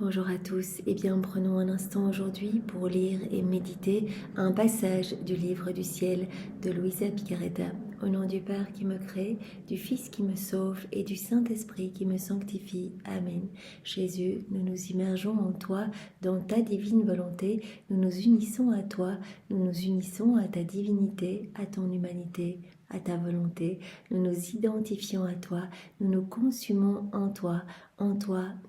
Bonjour à tous, eh bien prenons un instant aujourd'hui pour lire et méditer un passage du livre du ciel de Luisa Picaretta. Au nom du Père qui me crée, du Fils qui me sauve et du Saint-Esprit qui me sanctifie. Amen. Jésus, nous nous immergeons en toi, dans ta divine volonté, nous nous unissons à toi, nous nous unissons à ta divinité, à ton humanité, à ta volonté, nous nous identifions à toi, nous nous consumons en toi,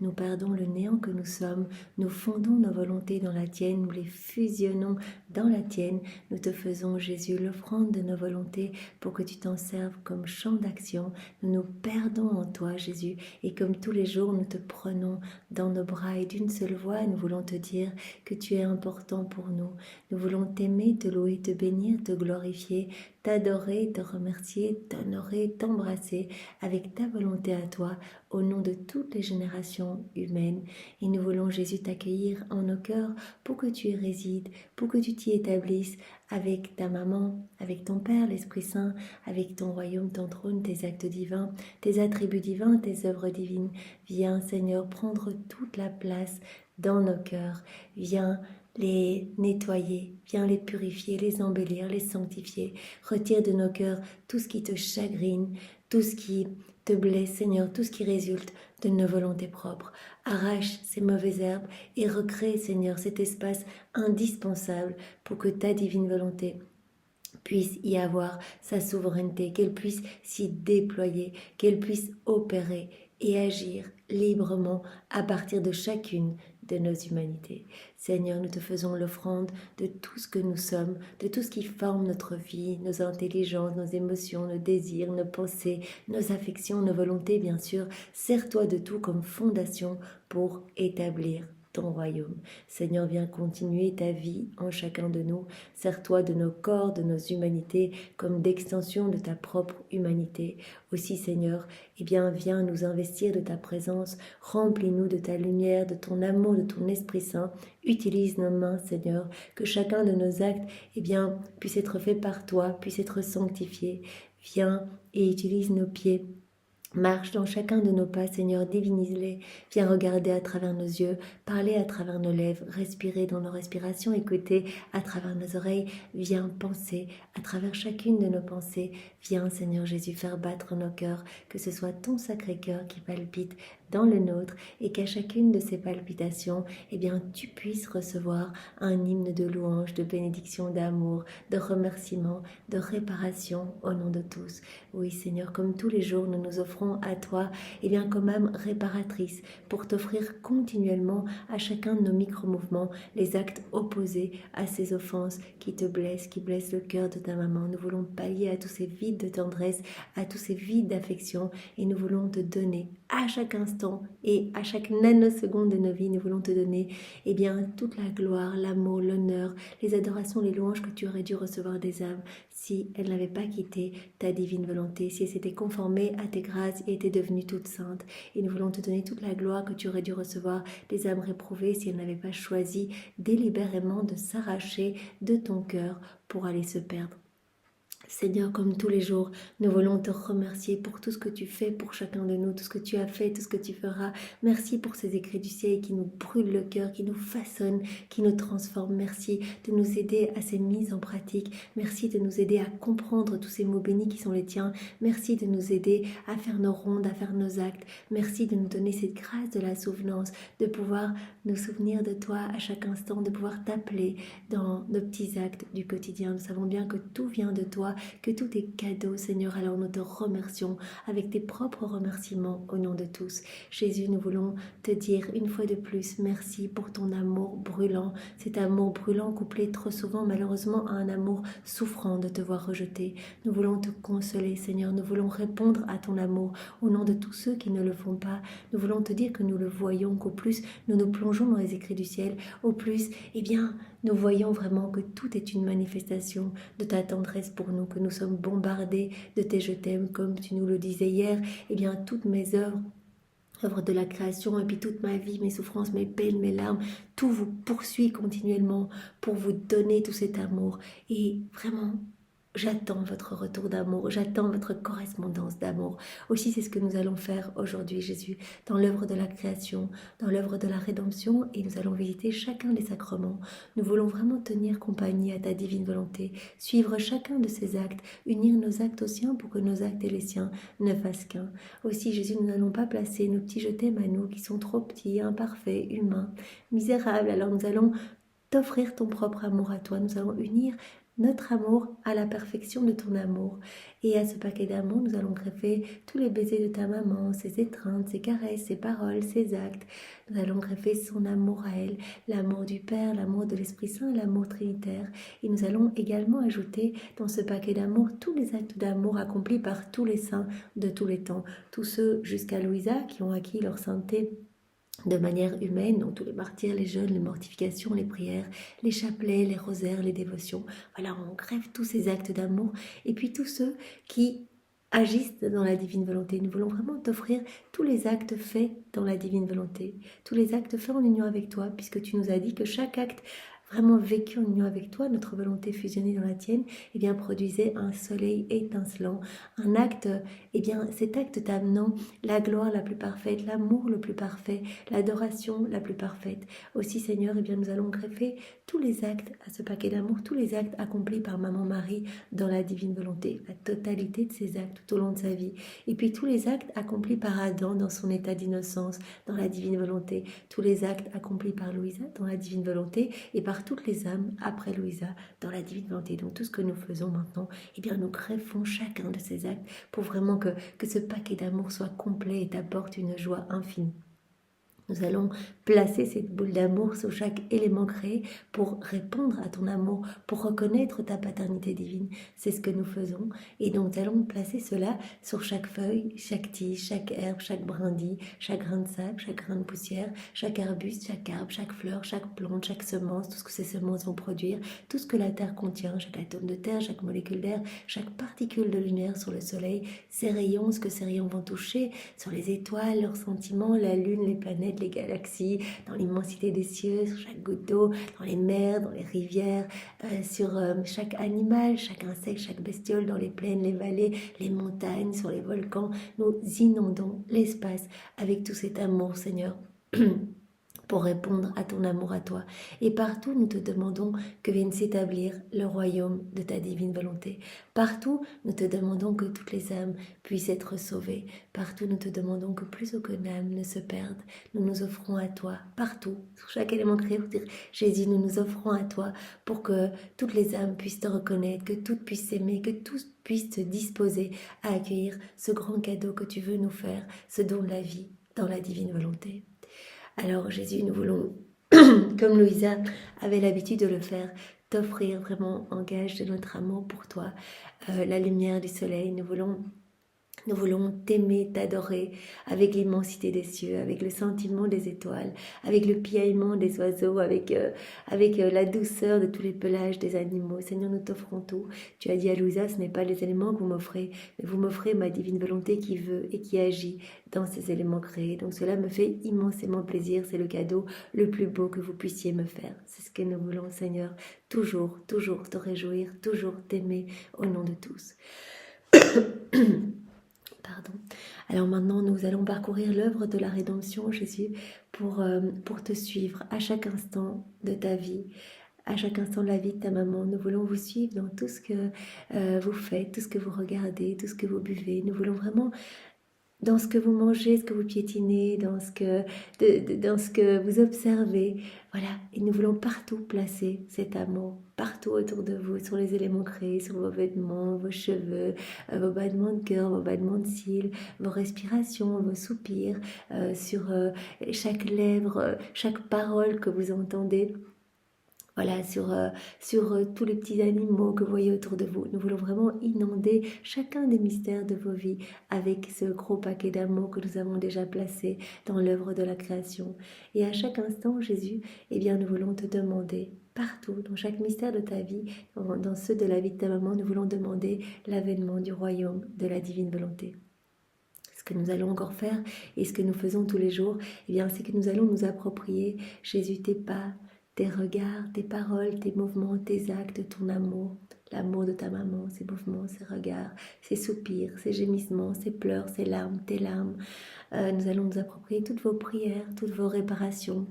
nous perdons le néant que nous sommes, nous fondons nos volontés dans la tienne, nous les fusionnons dans la tienne, nous te faisons, Jésus, l'offrande de nos volontés pour que tu t'en serves comme champ d'action, nous nous perdons en toi, Jésus, et comme tous les jours, nous te prenons dans nos bras et d'une seule voix, nous voulons te dire que tu es important pour nous, nous voulons t'aimer, te louer, te bénir, te glorifier, t'adorer, te remercier, t'honorer, t'embrasser avec ta volonté à toi, au nom de toutes les générations humaines. Et nous voulons, Jésus, t'accueillir en nos cœurs pour que tu y résides, pour que tu t'y établisses avec ta maman, avec ton Père, l'Esprit Saint, avec ton royaume, ton trône, tes actes divins, tes attributs divins, tes œuvres divines. Viens, Seigneur, prendre toute la place dans nos cœurs. Viens les nettoyer, viens les purifier, les embellir, les sanctifier. Retire de nos cœurs tout ce qui te chagrine, tout ce qui te blesse, Seigneur, tout ce qui résulte de nos volontés propres. Arrache ces mauvaises herbes et recrée, Seigneur, cet espace indispensable pour que ta divine volonté puisse y avoir sa souveraineté, qu'elle puisse s'y déployer, qu'elle puisse opérer et agir librement à partir de chacune de nos humanités. Seigneur, nous te faisons l'offrande de tout ce que nous sommes, de tout ce qui forme notre vie, nos intelligences, nos émotions, nos désirs, nos pensées, nos affections, nos volontés, bien sûr. Sers-toi de tout comme fondation pour établir ton royaume. Seigneur, viens continuer ta vie en chacun de nous. Sers-toi de nos corps, de nos humanités, comme d'extension de ta propre humanité. Aussi, Seigneur, eh bien, viens nous investir de ta présence. Remplis-nous de ta lumière, de ton amour, de ton Esprit Saint. Utilise nos mains, Seigneur, que chacun de nos actes, eh bien, puisse être fait par toi, puisse être sanctifié. Viens et utilise nos pieds. Marche dans chacun de nos pas, Seigneur, divinise-les. Viens regarder à travers nos yeux, parler à travers nos lèvres, respirer dans nos respirations, écouter à travers nos oreilles. Viens penser à travers chacune de nos pensées. Viens, Seigneur Jésus, faire battre nos cœurs, que ce soit ton sacré cœur qui palpite dans le nôtre et qu'à chacune de ces palpitations, eh bien, tu puisses recevoir un hymne de louange, de bénédiction, d'amour, de remerciement, de réparation au nom de tous. Oui, Seigneur, comme tous les jours, nous nous offrons à toi, eh bien, comme âme réparatrice, pour t'offrir continuellement à chacun de nos micro-mouvements les actes opposés à ces offenses qui te blessent, qui blessent le cœur de ta maman. Nous voulons pallier à tous ces vides de tendresse, à tous ces vides d'affection, et nous voulons te donner à chaque instant et à chaque nanoseconde de nos vies, nous voulons te donner eh bien, toute la gloire, l'amour, l'honneur, les adorations, les louanges que tu aurais dû recevoir des âmes si elles n'avaient pas quitté ta divine volonté, si elles s'étaient conformées à tes grâces et étaient devenues toutes saintes. Et nous voulons te donner toute la gloire que tu aurais dû recevoir des âmes réprouvées si elles n'avaient pas choisi délibérément de s'arracher de ton cœur pour aller se perdre. Seigneur, comme tous les jours, nous voulons te remercier pour tout ce que tu fais pour chacun de nous, tout ce que tu as fait, tout ce que tu feras. Merci pour ces écrits du ciel qui nous brûlent le cœur, qui nous façonnent, qui nous transforment. Merci de nous aider à ces mises en pratique. Merci de nous aider à comprendre tous ces mots bénis qui sont les tiens. Merci de nous aider à faire nos rondes, à faire nos actes. Merci de nous donner cette grâce de la souvenance, de pouvoir nous souvenir de toi à chaque instant, de pouvoir t'appeler dans nos petits actes du quotidien. Nous savons bien que tout vient de toi, que tout est cadeau, Seigneur. Alors nous te remercions avec tes propres remerciements au nom de tous. Jésus, nous voulons te dire une fois de plus merci pour ton amour brûlant, cet amour brûlant couplé trop souvent malheureusement à un amour souffrant de te voir rejeté. Nous voulons te consoler, Seigneur. Nous voulons répondre à ton amour au nom de tous ceux qui ne le font pas. Nous voulons te dire que nous le voyons, qu'au plus nous nous plongeons dans les écrits du ciel, au plus, eh bien, nous voyons vraiment que tout est une manifestation de ta tendresse pour nous, que nous sommes bombardés de tes je t'aime, comme tu nous le disais hier. Eh bien, toutes mes œuvres de la création, et puis toute ma vie, mes souffrances, mes peines, mes larmes, tout vous poursuit continuellement pour vous donner tout cet amour. Et vraiment, J'attends votre retour d'amour, j'attends votre correspondance d'amour. Aussi, c'est ce que nous allons faire aujourd'hui, Jésus, dans l'œuvre de la création, dans l'œuvre de la rédemption, et nous allons visiter chacun des sacrements. Nous voulons vraiment tenir compagnie à ta divine volonté, suivre chacun de ces actes, unir nos actes aux siens pour que nos actes et les siens ne fassent qu'un. Aussi, Jésus, nous n'allons pas placer nos petits je t'aime à nous qui sont trop petits, imparfaits, humains, misérables. Alors nous allons t'offrir ton propre amour à toi. Nous allons unir notre amour à la perfection de ton amour. Et à ce paquet d'amour, nous allons greffer tous les baisers de ta maman, ses étreintes, ses caresses, ses paroles, ses actes. Nous allons greffer son amour à elle, l'amour du Père, l'amour de l'Esprit Saint, l'amour trinitaire. Et nous allons également ajouter dans ce paquet d'amour tous les actes d'amour accomplis par tous les saints de tous les temps. Tous ceux jusqu'à Louisa qui ont acquis leur sainteté de manière humaine, donc tous les martyrs, les jeûnes, les mortifications, les prières, les chapelets, les rosaires, les dévotions. Voilà, on greffe tous ces actes d'amour. Et puis tous ceux qui agissent dans la divine volonté. Nous voulons vraiment t'offrir tous les actes faits dans la divine volonté, tous les actes faits en union avec toi, puisque tu nous as dit que chaque acte vraiment vécu en union avec toi, notre volonté fusionnée dans la tienne, eh bien, produisait un soleil étincelant, un acte, eh bien, cet acte t'amenant la gloire la plus parfaite, l'amour le plus parfait, l'adoration la plus parfaite. Aussi, Seigneur, eh bien, nous allons greffer tous les actes à ce paquet d'amour, tous les actes accomplis par Maman Marie dans la divine volonté, la totalité de ces actes tout au long de sa vie. Et puis tous les actes accomplis par Adam dans son état d'innocence, dans la divine volonté, tous les actes accomplis par Louisa dans la divine volonté et par toutes les âmes après Louisa dans la divine volonté. Donc tout ce que nous faisons maintenant, eh bien nous greffons chacun de ces actes pour vraiment que ce paquet d'amour soit complet et t'apporte une joie infinie. Nous allons placer cette boule d'amour sur chaque élément créé pour répondre à ton amour, pour reconnaître ta paternité divine. C'est ce que nous faisons. Et donc, nous allons placer cela sur chaque feuille, chaque tige, chaque herbe, chaque brindille, chaque grain de sable, chaque grain de poussière, chaque arbuste, chaque arbre, chaque fleur, chaque plante, chaque semence, tout ce que ces semences vont produire, tout ce que la terre contient, chaque atome de terre, chaque molécule d'air, chaque particule de lumière sur le soleil, ses rayons, ce que ces rayons vont toucher, sur les étoiles, leurs sentiments, la lune, les planètes, les galaxies, dans l'immensité des cieux, sur chaque goutte d'eau, dans les mers, dans les rivières, sur chaque animal, chaque insecte, chaque bestiole, dans les plaines, les vallées, les montagnes, sur les volcans. Nous inondons l'espace avec tout cet amour, Seigneur. Pour répondre à ton amour à toi. Et partout, nous te demandons que vienne s'établir le royaume de ta divine volonté. Partout, nous te demandons que toutes les âmes puissent être sauvées. Partout, nous te demandons que plus aucune âme ne se perde. Nous nous offrons à toi, partout, sur chaque élément créé, pour dire, Jésus, nous nous offrons à toi pour que toutes les âmes puissent te reconnaître, que toutes puissent s'aimer, que tous puissent te disposer à accueillir ce grand cadeau que tu veux nous faire, ce don de la vie dans la divine volonté. Alors Jésus, nous voulons, comme Louisa avait l'habitude de le faire, t'offrir vraiment en gage de notre amour pour toi, la lumière du soleil. Nous voulons t'aimer, t'adorer avec l'immensité des cieux, avec le sentiment des étoiles, avec le piaillement des oiseaux, avec la douceur de tous les pelages des animaux. Seigneur, nous t'offrons tout. Tu as dit à Louisa, ce n'est pas les éléments que vous m'offrez, mais vous m'offrez ma divine volonté qui veut et qui agit dans ces éléments créés. Donc cela me fait immensément plaisir. C'est le cadeau le plus beau que vous puissiez me faire. C'est ce que nous voulons, Seigneur. Toujours, toujours te réjouir, toujours t'aimer au nom de tous. Pardon. Alors maintenant, nous allons parcourir l'œuvre de la rédemption, Jésus, pour te suivre à chaque instant de ta vie, à chaque instant de la vie de ta maman. Nous voulons vous suivre dans tout ce que vous faites, tout ce que vous regardez, tout ce que vous buvez. Nous voulons vraiment, dans ce que vous mangez, ce que vous piétinez, dans ce que vous observez. Voilà, et nous voulons partout placer cet amour, partout autour de vous, sur les éléments créés, sur vos vêtements, vos cheveux, vos battements de cœur, vos battements de cils, vos respirations, vos soupirs, sur chaque lèvre, chaque parole que vous entendez. Voilà, sur tous les petits animaux que vous voyez autour de vous. Nous voulons vraiment inonder chacun des mystères de vos vies avec ce gros paquet d'amour que nous avons déjà placé dans l'œuvre de la création. Et à chaque instant, Jésus, eh bien, nous voulons te demander, partout, dans chaque mystère de ta vie, dans ceux de la vie de ta maman, nous voulons demander l'avènement du royaume de la divine volonté. Ce que nous allons encore faire et ce que nous faisons tous les jours, eh bien, c'est que nous allons nous approprier, Jésus, tes pas, tes regards, tes paroles, tes mouvements, tes actes, ton amour, l'amour de ta maman, ses mouvements, ses regards, ses soupirs, ses gémissements, ses pleurs, ses larmes, tes larmes. Nous allons nous approprier toutes vos prières, toutes vos réparations,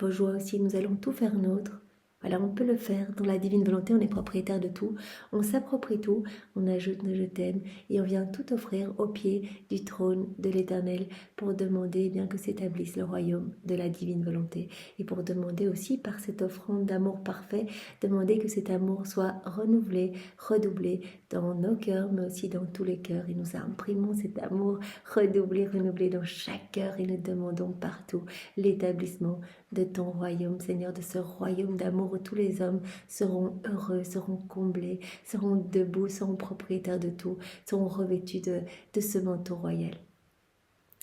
vos joies aussi, nous allons tout faire nôtre. Voilà, on peut le faire. Dans la divine volonté, on est propriétaire de tout. On s'approprie tout, on ajoute nos je t'aime et on vient tout offrir au pied du trône de l'Éternel pour demander bien que s'établisse le royaume de la divine volonté. Et pour demander aussi, par cette offrande d'amour parfait, demander que cet amour soit renouvelé, redoublé dans nos cœurs, mais aussi dans tous les cœurs. Et nous imprimons cet amour redoublé, renouvelé dans chaque cœur et nous demandons partout l'établissement de ton royaume, Seigneur, de ce royaume d'amour où tous les hommes seront heureux, seront comblés, seront debout, seront propriétaires de tout, seront revêtus de ce manteau royal.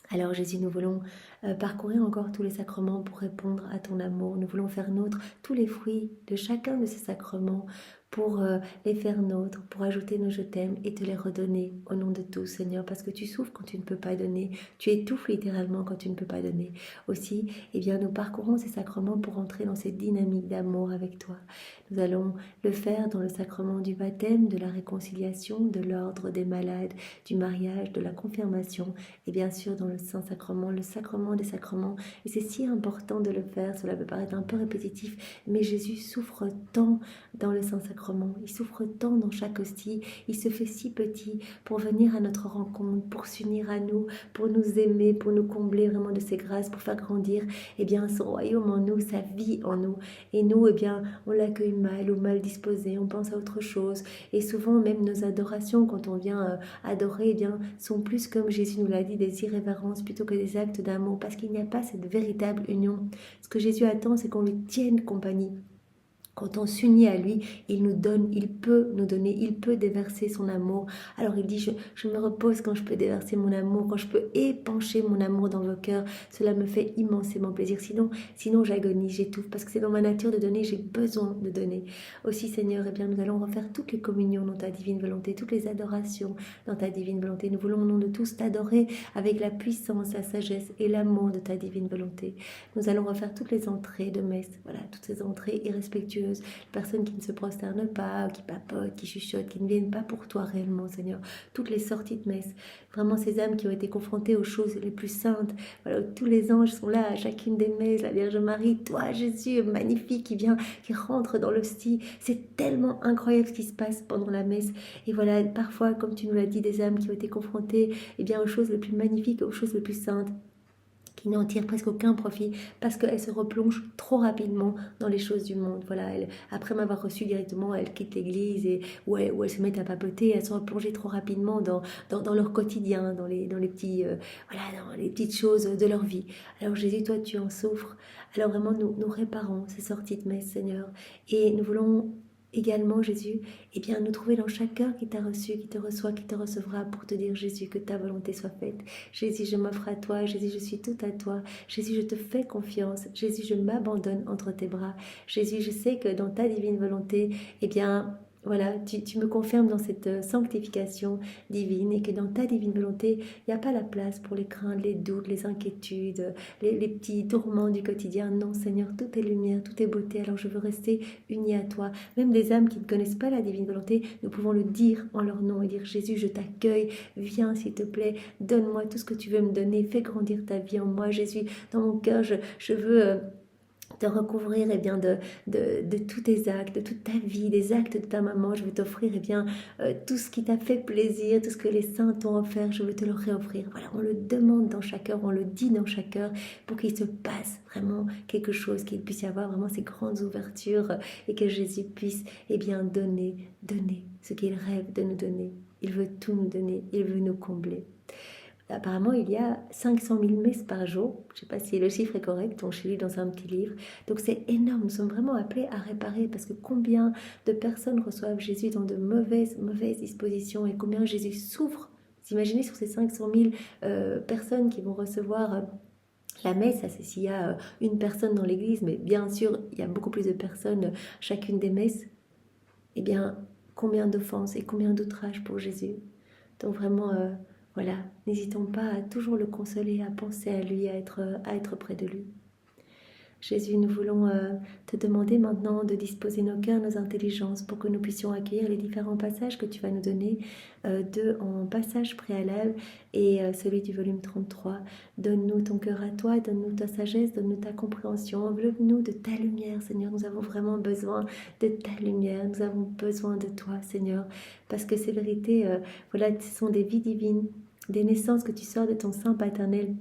Alors Jésus, nous voulons parcourir encore tous les sacrements pour répondre à ton amour. Nous voulons faire nôtre tous les fruits de chacun de ces sacrements pour les faire nôtres, pour ajouter nos je t'aime et te les redonner au nom de tous, Seigneur, parce que tu souffres quand tu ne peux pas donner, tu étouffes littéralement quand tu ne peux pas donner. Aussi, eh bien, nous parcourons ces sacrements pour entrer dans cette dynamique d'amour avec toi. Nous allons le faire dans le sacrement du baptême, de la réconciliation, de l'ordre des malades, du mariage, de la confirmation et bien sûr dans le Saint-Sacrement, le sacrement des sacrements. Et c'est si important de le faire, cela peut paraître un peu répétitif, mais Jésus souffre tant dans le Saint-Sacrement, il souffre tant dans chaque hostie, il se fait si petit pour venir à notre rencontre, pour s'unir à nous, pour nous aimer, pour nous combler vraiment de ses grâces, pour faire grandir eh bien, son royaume en nous, sa vie en nous. Et nous, eh bien, on l'accueille mal ou mal disposé, on pense à autre chose. Et souvent, même nos adorations, quand on vient adorer, eh bien, sont plus, comme Jésus nous l'a dit, des irrévérences plutôt que des actes d'amour, parce qu'il n'y a pas cette véritable union. Ce que Jésus attend, c'est qu'on lui tienne compagnie. Quand on s'unit à lui, il nous donne, il peut nous donner, il peut déverser son amour. Alors il dit, je me repose quand je peux déverser mon amour, quand je peux épancher mon amour dans vos cœurs. Cela me fait immensément plaisir. Sinon j'agonie, j'étouffe, parce que c'est dans ma nature de donner, j'ai besoin de donner. Aussi Seigneur, eh bien, nous allons refaire toutes les communions dans ta divine volonté, toutes les adorations dans ta divine volonté. Nous voulons au nom de tous t'adorer avec la puissance, la sagesse et l'amour de ta divine volonté. Nous allons refaire toutes les entrées de messe, voilà, toutes ces entrées irrespectueuses, les personnes qui ne se prosternent pas, qui papotent, qui chuchotent, qui ne viennent pas pour toi réellement, Seigneur. Toutes les sorties de messe, vraiment ces âmes qui ont été confrontées aux choses les plus saintes. Voilà, tous les anges sont là à chacune des messes, la Vierge Marie, toi Jésus, magnifique, qui rentre dans l'hostie. C'est tellement incroyable ce qui se passe pendant la messe. Et voilà, parfois, comme tu nous l'as dit, des âmes qui ont été confrontées eh bien, aux choses les plus magnifiques, aux choses les plus saintes, qui n'en tire presque aucun profit parce qu'elle se replonge trop rapidement dans les choses du monde. Voilà, après m'avoir reçu directement, elle quitte l'église et où elle se met à papoter, elles sont replongées trop rapidement dans leur quotidien, dans les petits, dans les petites choses de leur vie. Alors Jésus, toi tu en souffres. Alors vraiment nous réparons ces sorties de messe, Seigneur, et nous voulons également, Jésus, eh bien, nous trouver dans chaque cœur qui t'a reçu, qui te reçoit, qui te recevra pour te dire, Jésus, que ta volonté soit faite. Jésus, je m'offre à toi. Jésus, je suis tout à toi. Jésus, je te fais confiance. Jésus, je m'abandonne entre tes bras. Jésus, je sais que dans ta divine volonté, eh bien, voilà, tu me confirmes dans cette sanctification divine et que dans ta divine volonté, il n'y a pas la place pour les craintes, les doutes, les inquiétudes, les petits tourments du quotidien. Non, Seigneur, tout est lumière, tout est beauté. Alors je veux rester unie à toi. Même des âmes qui ne connaissent pas la divine volonté, nous pouvons le dire en leur nom et dire, Jésus, je t'accueille, viens s'il te plaît, donne-moi tout ce que tu veux me donner, fais grandir ta vie en moi, Jésus. Dans mon cœur, je veux... te recouvrir eh bien, de tous tes actes, de toute ta vie, des actes de ta maman. Je veux t'offrir eh bien, tout ce qui t'a fait plaisir, tout ce que les saints t'ont offert, je veux te le réoffrir. Voilà, on le demande dans chaque cœur, on le dit dans chaque cœur pour qu'il se passe vraiment quelque chose, qu'il puisse y avoir vraiment ces grandes ouvertures et que Jésus puisse eh bien, donner ce qu'il rêve de nous donner. Il veut tout nous donner, il veut nous combler. Apparemment, il y a 500 000 messes par jour. Je ne sais pas si le chiffre est correct, on l'ai lu dans un petit livre. Donc c'est énorme, nous sommes vraiment appelés à réparer parce que combien de personnes reçoivent Jésus dans de mauvaises dispositions et combien Jésus souffre. Vous imaginez sur ces 500 000 personnes qui vont recevoir... la messe, ça c'est s'il y a une personne dans l'église, mais bien sûr, il y a beaucoup plus de personnes chacune des messes. Eh bien, combien d'offenses et combien d'outrages pour Jésus. Donc vraiment... voilà, n'hésitons pas à toujours le consoler, à penser à lui, à être près de lui. Jésus, nous voulons te demander maintenant de disposer nos cœurs, nos intelligences pour que nous puissions accueillir les différents passages que tu vas nous donner, deux en passage préalable et celui du volume 33. Donne-nous ton cœur à toi, donne-nous ta sagesse, donne-nous ta compréhension, enveloppe-nous de ta lumière, Seigneur. Nous avons vraiment besoin de ta lumière, nous avons besoin de toi, Seigneur, parce que ces vérités, voilà, ce sont des vies divines, des naissances que tu sors de ton sein paternel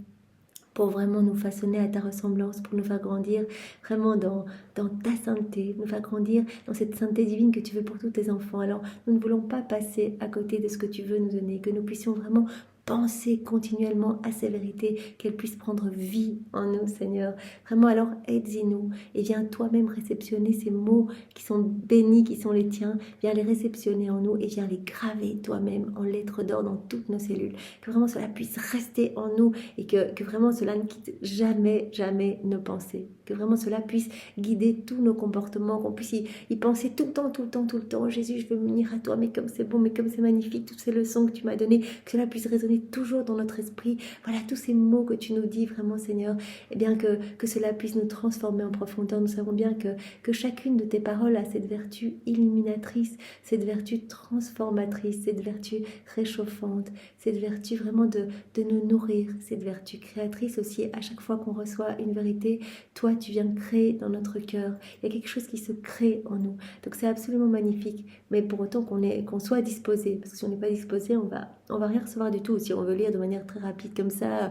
pour vraiment nous façonner à ta ressemblance, pour nous faire grandir vraiment dans ta sainteté, nous faire grandir dans cette sainteté divine que tu veux pour tous tes enfants. Alors, nous ne voulons pas passer à côté de ce que tu veux nous donner, que nous puissions vraiment penser continuellement à ces vérités, qu'elles puissent prendre vie en nous, Seigneur. Vraiment, alors aide-nous et viens toi-même réceptionner ces mots qui sont bénis, qui sont les tiens. Viens les réceptionner en nous et viens les graver toi-même en lettres d'or dans toutes nos cellules. Que vraiment cela puisse rester en nous et que vraiment cela ne quitte jamais, jamais nos pensées. Que vraiment cela puisse guider tous nos comportements, qu'on puisse y penser tout le temps, tout le temps, tout le temps. Jésus, je veux m'unir à toi, mais comme c'est bon, mais comme c'est magnifique, toutes ces leçons que tu m'as données, que cela puisse résonner toujours dans notre esprit. Voilà, tous ces mots que tu nous dis vraiment, Seigneur, et bien que cela puisse nous transformer en profondeur. Nous savons bien que chacune de tes paroles a cette vertu illuminatrice, cette vertu transformatrice, cette vertu réchauffante, cette vertu vraiment de nous nourrir, cette vertu créatrice aussi. À chaque fois qu'on reçoit une vérité, toi, tu viens créer dans notre cœur. Il y a quelque chose qui se crée en nous. Donc c'est absolument magnifique, mais pour autant qu'on soit disposé, parce que si on n'est pas disposé, on va rien recevoir du tout. Si on veut lire de manière très rapide comme ça,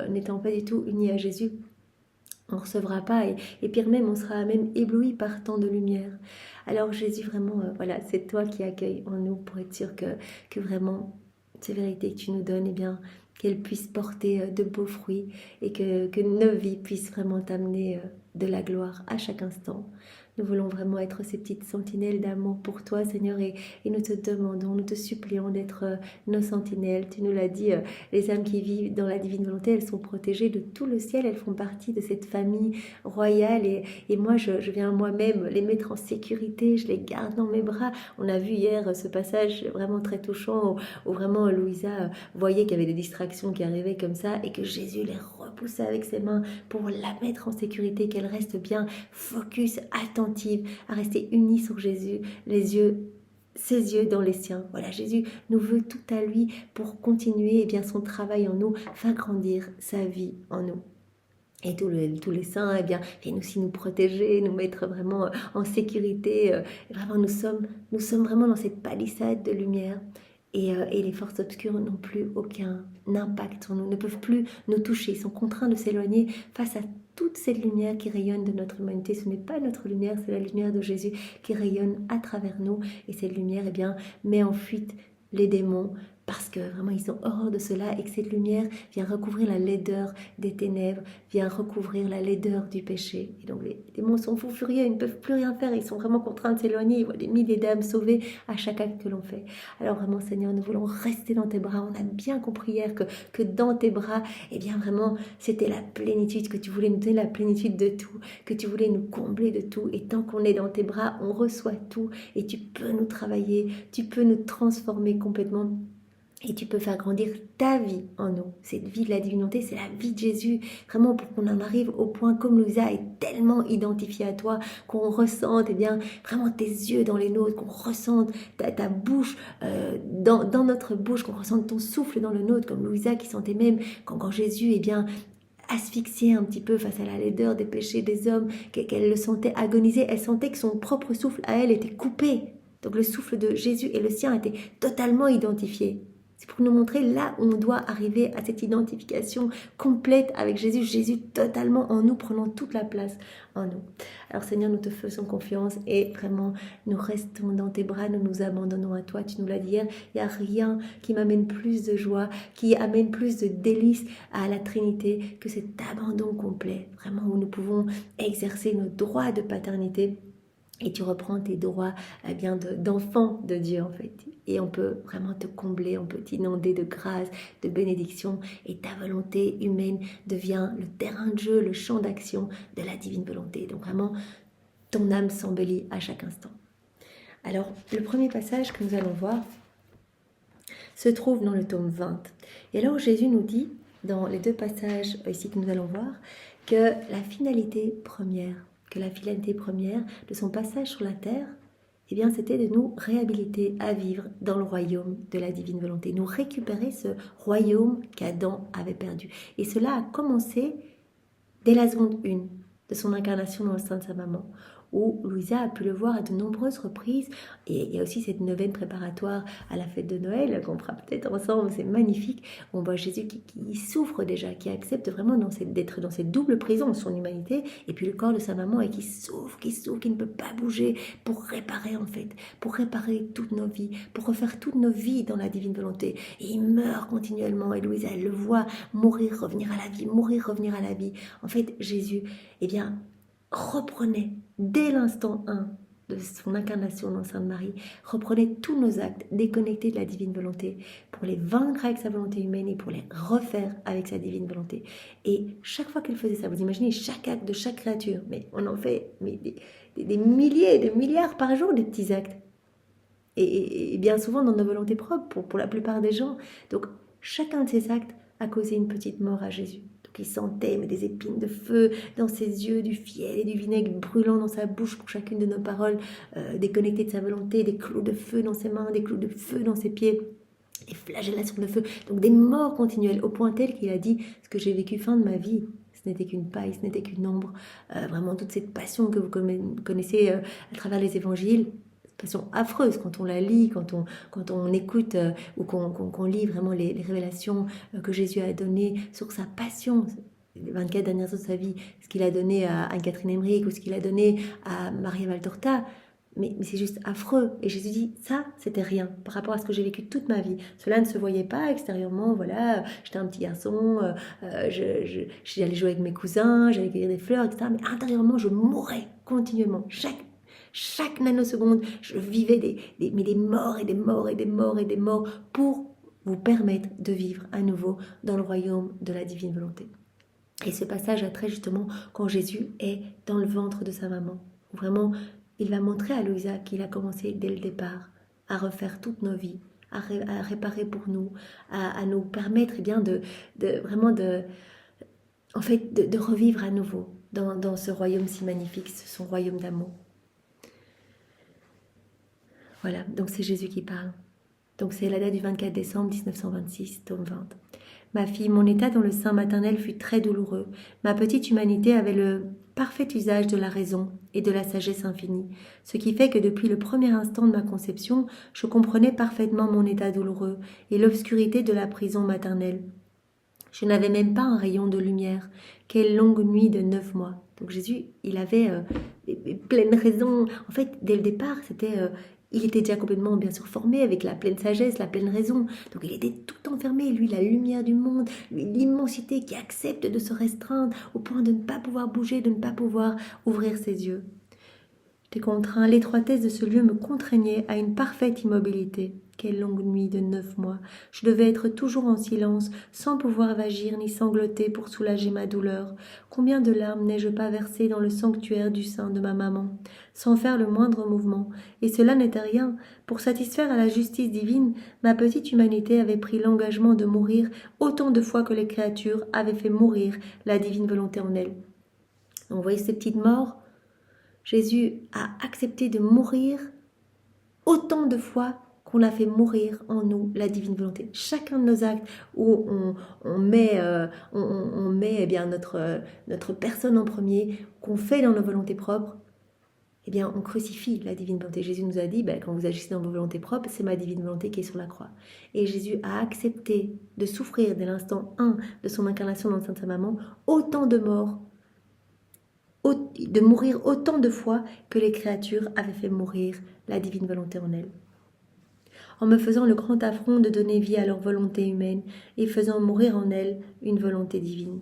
n'étant pas du tout unis à Jésus, on ne recevra pas et pire même, on sera même ébloui par tant de lumière. Alors Jésus, vraiment, voilà, c'est toi qui accueilles en nous pour être sûr que vraiment ces vérités que tu nous donnes, eh bien, qu'elles puissent porter de beaux fruits et que nos vies puissent vraiment t'amener de la gloire à chaque instant. Nous voulons vraiment être ces petites sentinelles d'amour pour toi, Seigneur, et nous te demandons, nous te supplions d'être nos sentinelles. Tu nous l'as dit, les âmes qui vivent dans la divine volonté, elles sont protégées de tout le ciel, elles font partie de cette famille royale, et moi, je viens moi-même les mettre en sécurité, je les garde dans mes bras. On a vu hier ce passage vraiment très touchant, où vraiment Louisa voyait qu'il y avait des distractions qui arrivaient comme ça, et que Jésus les repoussait avec ses mains pour la mettre en sécurité, qu'elle reste bien focus, attentive, à rester unie sur Jésus, ses yeux dans les siens. Voilà, Jésus nous veut tout à lui pour continuer bien, son travail en nous, faire grandir sa vie en nous. Et tous les saints, viennent aussi nous protéger, nous mettre vraiment en sécurité. Vraiment, nous sommes vraiment dans cette palissade de lumière. Et les forces obscures n'ont plus aucun impact sur nous, ne peuvent plus nous toucher. Ils sont contraints de s'éloigner face à toute cette lumière qui rayonne de notre humanité. Ce n'est pas notre lumière, c'est la lumière de Jésus qui rayonne à travers nous. Et cette lumière, met en fuite les démons, parce que vraiment ils ont horreur de cela et que cette lumière vient recouvrir la laideur des ténèbres, vient recouvrir la laideur du péché. Et donc les démons sont fous furieux, ils ne peuvent plus rien faire, ils sont vraiment contraints de s'éloigner, ils voient des milliers d'âmes sauvées à chaque acte que l'on fait. Alors vraiment, Seigneur, nous voulons rester dans tes bras. On a bien compris hier que dans tes bras, vraiment c'était la plénitude, que tu voulais nous donner la plénitude de tout, que tu voulais nous combler de tout, et tant qu'on est dans tes bras, on reçoit tout, et tu peux nous travailler, tu peux nous transformer complètement. Et tu peux faire grandir ta vie en nous. Cette vie de la divinité, c'est la vie de Jésus. Vraiment, pour qu'on en arrive au point, comme Louisa est tellement identifiée à toi, qu'on ressente vraiment tes yeux dans les nôtres, qu'on ressente ta bouche dans notre bouche, qu'on ressente ton souffle dans le nôtre, comme Louisa qui sentait même quand Jésus asphyxiée un petit peu face à la laideur des péchés des hommes, qu'elle le sentait agoniser. Elle sentait que son propre souffle à elle était coupé. Donc le souffle de Jésus et le sien étaient totalement identifiés. C'est pour nous montrer là où on doit arriver à cette identification complète avec Jésus. Jésus totalement en nous, prenant toute la place en nous. Alors Seigneur, nous te faisons confiance et vraiment nous restons dans tes bras, nous nous abandonnons à toi. Tu nous l'as dit hier, il n'y a rien qui m'amène plus de joie, qui amène plus de délices à la Trinité que cet abandon complet. Vraiment où nous pouvons exercer nos droits de paternité. Et tu reprends tes droits d'enfant de Dieu en fait. Et on peut vraiment te combler, on peut t'inonder de grâce, de bénédiction. Et ta volonté humaine devient le terrain de jeu, le champ d'action de la divine volonté. Donc vraiment, ton âme s'embellit à chaque instant. Alors, le premier passage que nous allons voir se trouve dans le tome 20. Et alors Jésus nous dit, dans les deux passages ici que nous allons voir, que la finalité première de son passage sur la terre, eh bien, c'était de nous réhabiliter à vivre dans le royaume de la divine volonté, nous récupérer ce royaume qu'Adam avait perdu. Et cela a commencé dès la seconde 1 de son incarnation dans le sein de sa maman, où Louisa a pu le voir à de nombreuses reprises. Et il y a aussi cette neuvaine préparatoire à la fête de Noël qu'on fera peut-être ensemble, c'est magnifique. On voit Jésus qui souffre déjà, qui accepte vraiment d'être dans cette double prison, son humanité, et puis le corps de sa maman, et qui souffre, qui ne peut pas bouger, pour réparer en fait, pour réparer toutes nos vies, pour refaire toutes nos vies dans la divine volonté. Et il meurt continuellement, et Louisa, elle le voit mourir, revenir à la vie, mourir, revenir à la vie. En fait, Jésus, eh bien, reprenait dès l'instant 1 de son incarnation dans Sainte Marie, reprenait tous nos actes déconnectés de la divine volonté pour les vaincre avec sa volonté humaine et pour les refaire avec sa divine volonté. Et chaque fois qu'elle faisait ça, vous imaginez chaque acte de chaque créature, mais on en fait des milliers, des milliards par jour des petits actes. Et bien souvent dans nos volontés propres pour la plupart des gens. Donc chacun de ces actes a causé une petite mort à Jésus. Donc il sentait mais des épines de feu dans ses yeux, du fiel et du vinaigre brûlant dans sa bouche pour chacune de nos paroles, déconnectées de sa volonté, des clous de feu dans ses mains, des clous de feu dans ses pieds, des flagellations de feu, donc des morts continuelles, au point tel qu'il a dit « Ce que j'ai vécu fin de ma vie, ce n'était qu'une paille, ce n'était qu'une ombre. » Vraiment toute cette passion que vous connaissez à travers les évangiles, passion affreuse quand on la lit, quand on écoute ou qu'on lit vraiment les révélations que Jésus a données sur sa passion, les 24 dernières heures de sa vie, ce qu'il a donné à Anne-Catherine Emmerich ou ce qu'il a donné à Maria Valtorta. Mais c'est juste affreux. Et Jésus dit, ça, c'était rien par rapport à ce que j'ai vécu toute ma vie. Cela ne se voyait pas extérieurement. Voilà, j'étais un petit garçon, j'allais jouer avec mes cousins, j'allais cueillir des fleurs, etc. Mais intérieurement, je mourais continuellement. Chaque nanoseconde, je vivais des morts et des morts et des morts et des morts pour vous permettre de vivre à nouveau dans le royaume de la divine volonté. Et ce passage a trait justement quand Jésus est dans le ventre de sa maman. Vraiment, il va montrer à Louisa qu'il a commencé dès le départ à refaire toutes nos vies, à réparer pour nous, à nous permettre bien de revivre à nouveau dans ce royaume si magnifique, son royaume d'amour. Voilà, donc c'est Jésus qui parle. Donc c'est la date du 24 décembre 1926, tome 20. Ma fille, mon état dans le sein maternel fut très douloureux. Ma petite humanité avait le parfait usage de la raison et de la sagesse infinie, ce qui fait que depuis le premier instant de ma conception, je comprenais parfaitement mon état douloureux et l'obscurité de la prison maternelle. Je n'avais même pas un rayon de lumière. Quelle longue nuit de 9 mois. Donc Jésus, il avait pleine raison. En fait, dès le départ, il était déjà complètement bien sûr formé avec la pleine sagesse, la pleine raison. Donc il était tout enfermé, lui la lumière du monde, lui l'immensité qui accepte de se restreindre au point de ne pas pouvoir bouger, de ne pas pouvoir ouvrir ses yeux. J'étais contraint, l'étroitesse de ce lieu me contraignait à une parfaite immobilité. Quelle longue nuit de 9 mois. Je devais être toujours en silence, sans pouvoir vagir ni sangloter pour soulager ma douleur. Combien de larmes n'ai-je pas versées dans le sanctuaire du sein de ma maman, sans faire le moindre mouvement. Et cela n'était rien. Pour satisfaire à la justice divine, ma petite humanité avait pris l'engagement de mourir autant de fois que les créatures avaient fait mourir la divine volonté en elles. Donc, vous voyez ces petites morts? Jésus a accepté de mourir autant de fois qu'on a fait mourir en nous la divine volonté. Chacun de nos actes où on met eh bien notre personne en premier, qu'on fait dans nos volontés propres, eh bien on crucifie la divine volonté. Jésus nous a dit, quand vous agissez dans vos volontés propres, c'est ma divine volonté qui est sur la croix. Et Jésus a accepté de souffrir dès l'instant 1 de son incarnation dans le sein de sa maman, autant de morts, de mourir autant de fois que les créatures avaient fait mourir la divine volonté en elles. En me faisant le grand affront de donner vie à leur volonté humaine et faisant mourir en elles une volonté divine.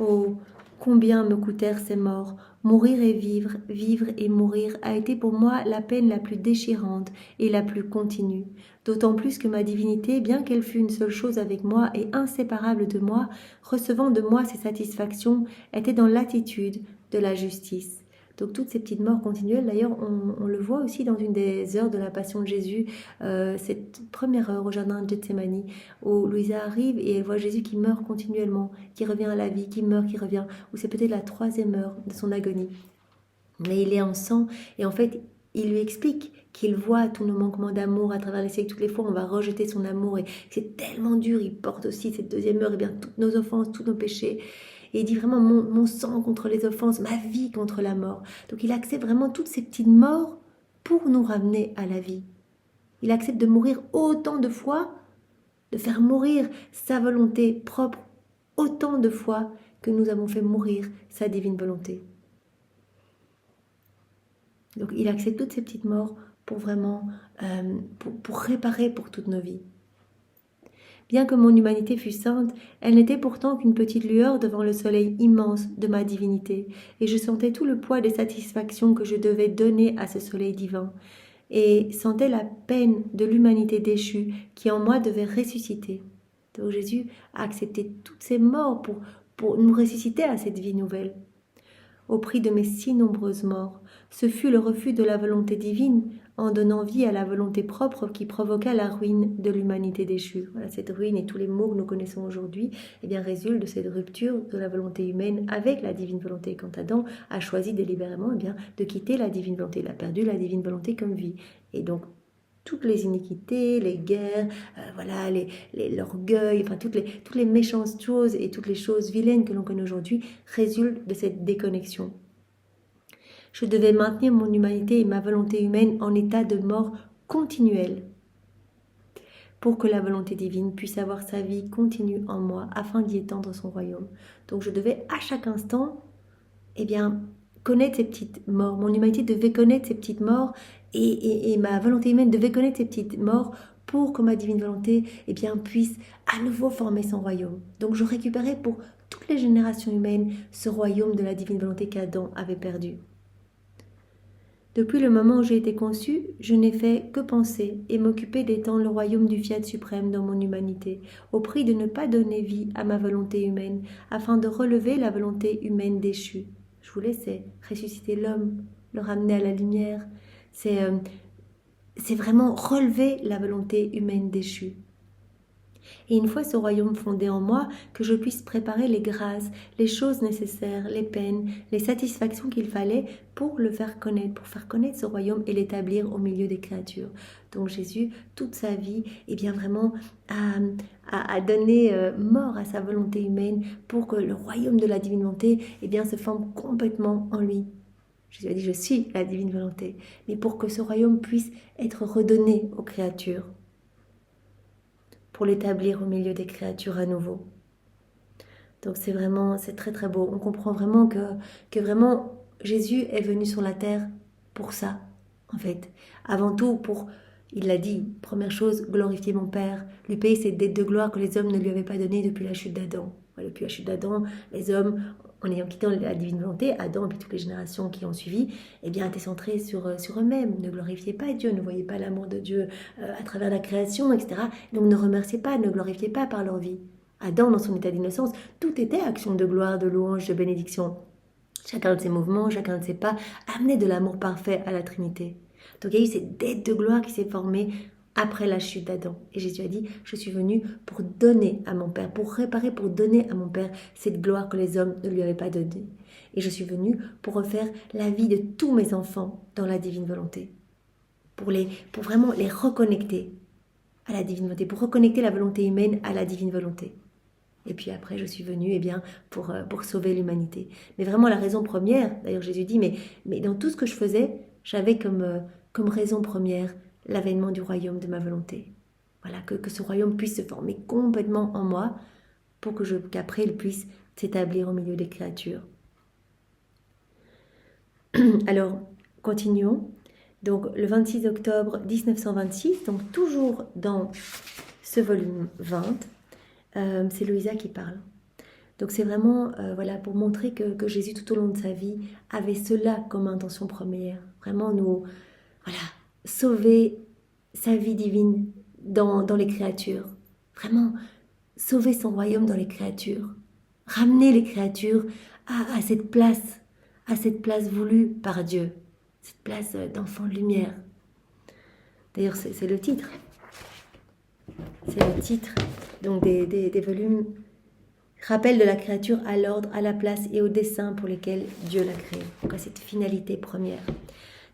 Oh, combien me coûtèrent ces morts! Mourir et vivre, vivre et mourir a été pour moi la peine la plus déchirante et la plus continue. D'autant plus que ma divinité, bien qu'elle fût une seule chose avec moi et inséparable de moi, recevant de moi ses satisfactions, était dans l'attitude de la justice. Donc toutes ces petites morts continuelles, d'ailleurs on le voit aussi dans une des heures de la Passion de Jésus, cette première heure au jardin de Gethsémani, où Louisa arrive et elle voit Jésus qui meurt continuellement, qui revient à la vie, qui meurt, qui revient, ou c'est peut-être la 3e heure de son agonie. Mais il est en sang et en fait il lui explique qu'il voit tous nos manquements d'amour à travers les siècles, toutes les fois on va rejeter son amour et c'est tellement dur, il porte aussi cette 2e heure et bien toutes nos offenses, tous nos péchés. Et il dit vraiment mon sang contre les offenses, ma vie contre la mort. Donc il accepte vraiment toutes ces petites morts pour nous ramener à la vie. Il accepte de mourir autant de fois, de faire mourir sa volonté propre autant de fois que nous avons fait mourir sa divine volonté. Donc il accepte toutes ces petites morts pour vraiment, pour réparer pour toutes nos vies. Bien que mon humanité fût sainte, elle n'était pourtant qu'une petite lueur devant le soleil immense de ma divinité, et je sentais tout le poids des satisfactions que je devais donner à ce soleil divin, et sentais la peine de l'humanité déchue qui en moi devait ressusciter. Donc Jésus a accepté toutes ces morts pour nous ressusciter à cette vie nouvelle. Au prix de mes si nombreuses morts, ce fut le refus de la volonté divine en donnant vie à la volonté propre qui provoqua la ruine de l'humanité déchue. Voilà, cette ruine et tous les maux que nous connaissons aujourd'hui résultent de cette rupture de la volonté humaine avec la divine volonté. Quand Adam a choisi délibérément de quitter la divine volonté, il a perdu la divine volonté comme vie. Et donc, toutes les iniquités, les guerres, l'orgueil, enfin toutes les méchantes choses et toutes les choses vilaines que l'on connaît aujourd'hui résultent de cette déconnexion. Je devais maintenir mon humanité et ma volonté humaine en état de mort continuelle pour que la volonté divine puisse avoir sa vie continue en moi afin d'y étendre son royaume. Donc je devais à chaque instant connaître ces petites morts. Mon humanité devait connaître ces petites morts et ma volonté humaine devait connaître ces petites morts pour que ma divine volonté puisse à nouveau former son royaume. Donc je récupérais pour toutes les générations humaines ce royaume de la divine volonté qu'Adam avait perdu. Depuis le moment où j'ai été conçue, je n'ai fait que penser et m'occuper d'étendre le royaume du Fiat suprême dans mon humanité, au prix de ne pas donner vie à ma volonté humaine, afin de relever la volonté humaine déchue. Je voulais, c'est ressusciter l'homme, le ramener à la lumière. C'est vraiment relever la volonté humaine déchue. Et une fois ce royaume fondé en moi, que je puisse préparer les grâces, les choses nécessaires, les peines, les satisfactions qu'il fallait pour le faire connaître, pour faire connaître ce royaume et l'établir au milieu des créatures. Donc Jésus, toute sa vie, vraiment a donné mort à sa volonté humaine pour que le royaume de la divine volonté se forme complètement en lui. Jésus a dit, je suis la divine volonté, mais pour que ce royaume puisse être redonné aux créatures, pour l'établir au milieu des créatures à nouveau. Donc c'est très très beau. On comprend vraiment que vraiment Jésus est venu sur la terre pour ça, en fait. Avant tout il l'a dit, première chose, glorifier mon Père, lui payer ses dettes de gloire que les hommes ne lui avaient pas données depuis la chute d'Adam. Depuis la chute d'Adam, les hommes, en ayant quitté la divine volonté, Adam et puis toutes les générations qui ont suivi, étaient centrés sur eux-mêmes. Ne glorifiez pas Dieu, ne voyez pas l'amour de Dieu à travers la création, etc. Donc ne remerciez pas, ne glorifiez pas par leur vie. Adam, dans son état d'innocence, tout était action de gloire, de louange, de bénédiction. Chacun de ses mouvements, chacun de ses pas amenait de l'amour parfait à la Trinité. Donc il y a eu cette dette de gloire qui s'est formée après la chute d'Adam. Et Jésus a dit, je suis venu pour donner à mon Père, pour réparer, pour donner à mon Père cette gloire que les hommes ne lui avaient pas donnée. Et je suis venu pour refaire la vie de tous mes enfants dans la divine volonté. Pour vraiment les reconnecter à la divine volonté, pour reconnecter la volonté humaine à la divine volonté. Et puis après, je suis venue pour sauver l'humanité. Mais vraiment, la raison première, d'ailleurs Jésus dit, mais dans tout ce que je faisais, j'avais comme raison première l'avènement du royaume de ma volonté. Voilà, que ce royaume puisse se former complètement en moi pour qu'après il puisse s'établir au milieu des créatures. Alors, continuons. Donc, le 26 octobre 1926, donc toujours dans ce volume 20, c'est Louisa qui parle. Donc c'est vraiment pour montrer que Jésus tout au long de sa vie avait cela comme intention première. Vraiment sauver sa vie divine dans les créatures. Vraiment sauver son royaume dans les créatures. Ramener les créatures à cette place, à cette place voulue par Dieu, cette place d'enfant de lumière. D'ailleurs, c'est le titre. C'est le titre donc des volumes. Rappel de la créature à l'ordre, à la place et au dessein pour lesquels Dieu l'a créée. Donc à cette finalité première.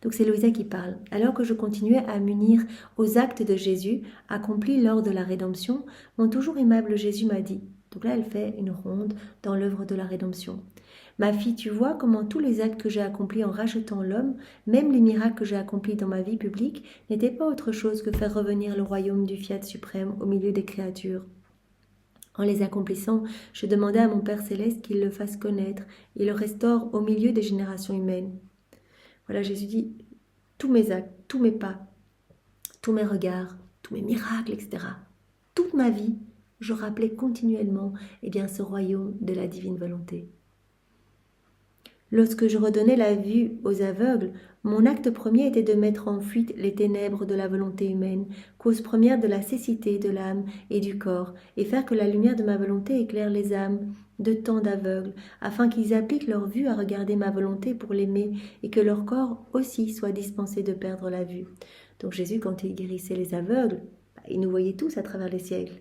Donc c'est Louisa qui parle. Alors que je continuais à m'unir aux actes de Jésus accomplis lors de la rédemption, mon toujours aimable Jésus m'a dit. Donc là, elle fait une ronde dans l'œuvre de la rédemption. Ma fille, tu vois comment tous les actes que j'ai accomplis en rachetant l'homme, même les miracles que j'ai accomplis dans ma vie publique, n'étaient pas autre chose que faire revenir le royaume du Fiat suprême au milieu des créatures. En les accomplissant, je demandais à mon Père céleste qu'il le fasse connaître et le restaure au milieu des générations humaines. Voilà, Jésus dit, tous mes actes, tous mes pas, tous mes regards, tous mes miracles, etc. Toute ma vie, je rappelais continuellement ce royaume de la divine volonté. Lorsque je redonnais la vue aux aveugles, mon acte premier était de mettre en fuite les ténèbres de la volonté humaine, cause première de la cécité de l'âme et du corps, et faire que la lumière de ma volonté éclaire les âmes de tant d'aveugles, afin qu'ils appliquent leur vue à regarder ma volonté pour l'aimer, et que leur corps aussi soit dispensé de perdre la vue. Donc Jésus, quand il guérissait les aveugles, il nous voyait tous à travers les siècles.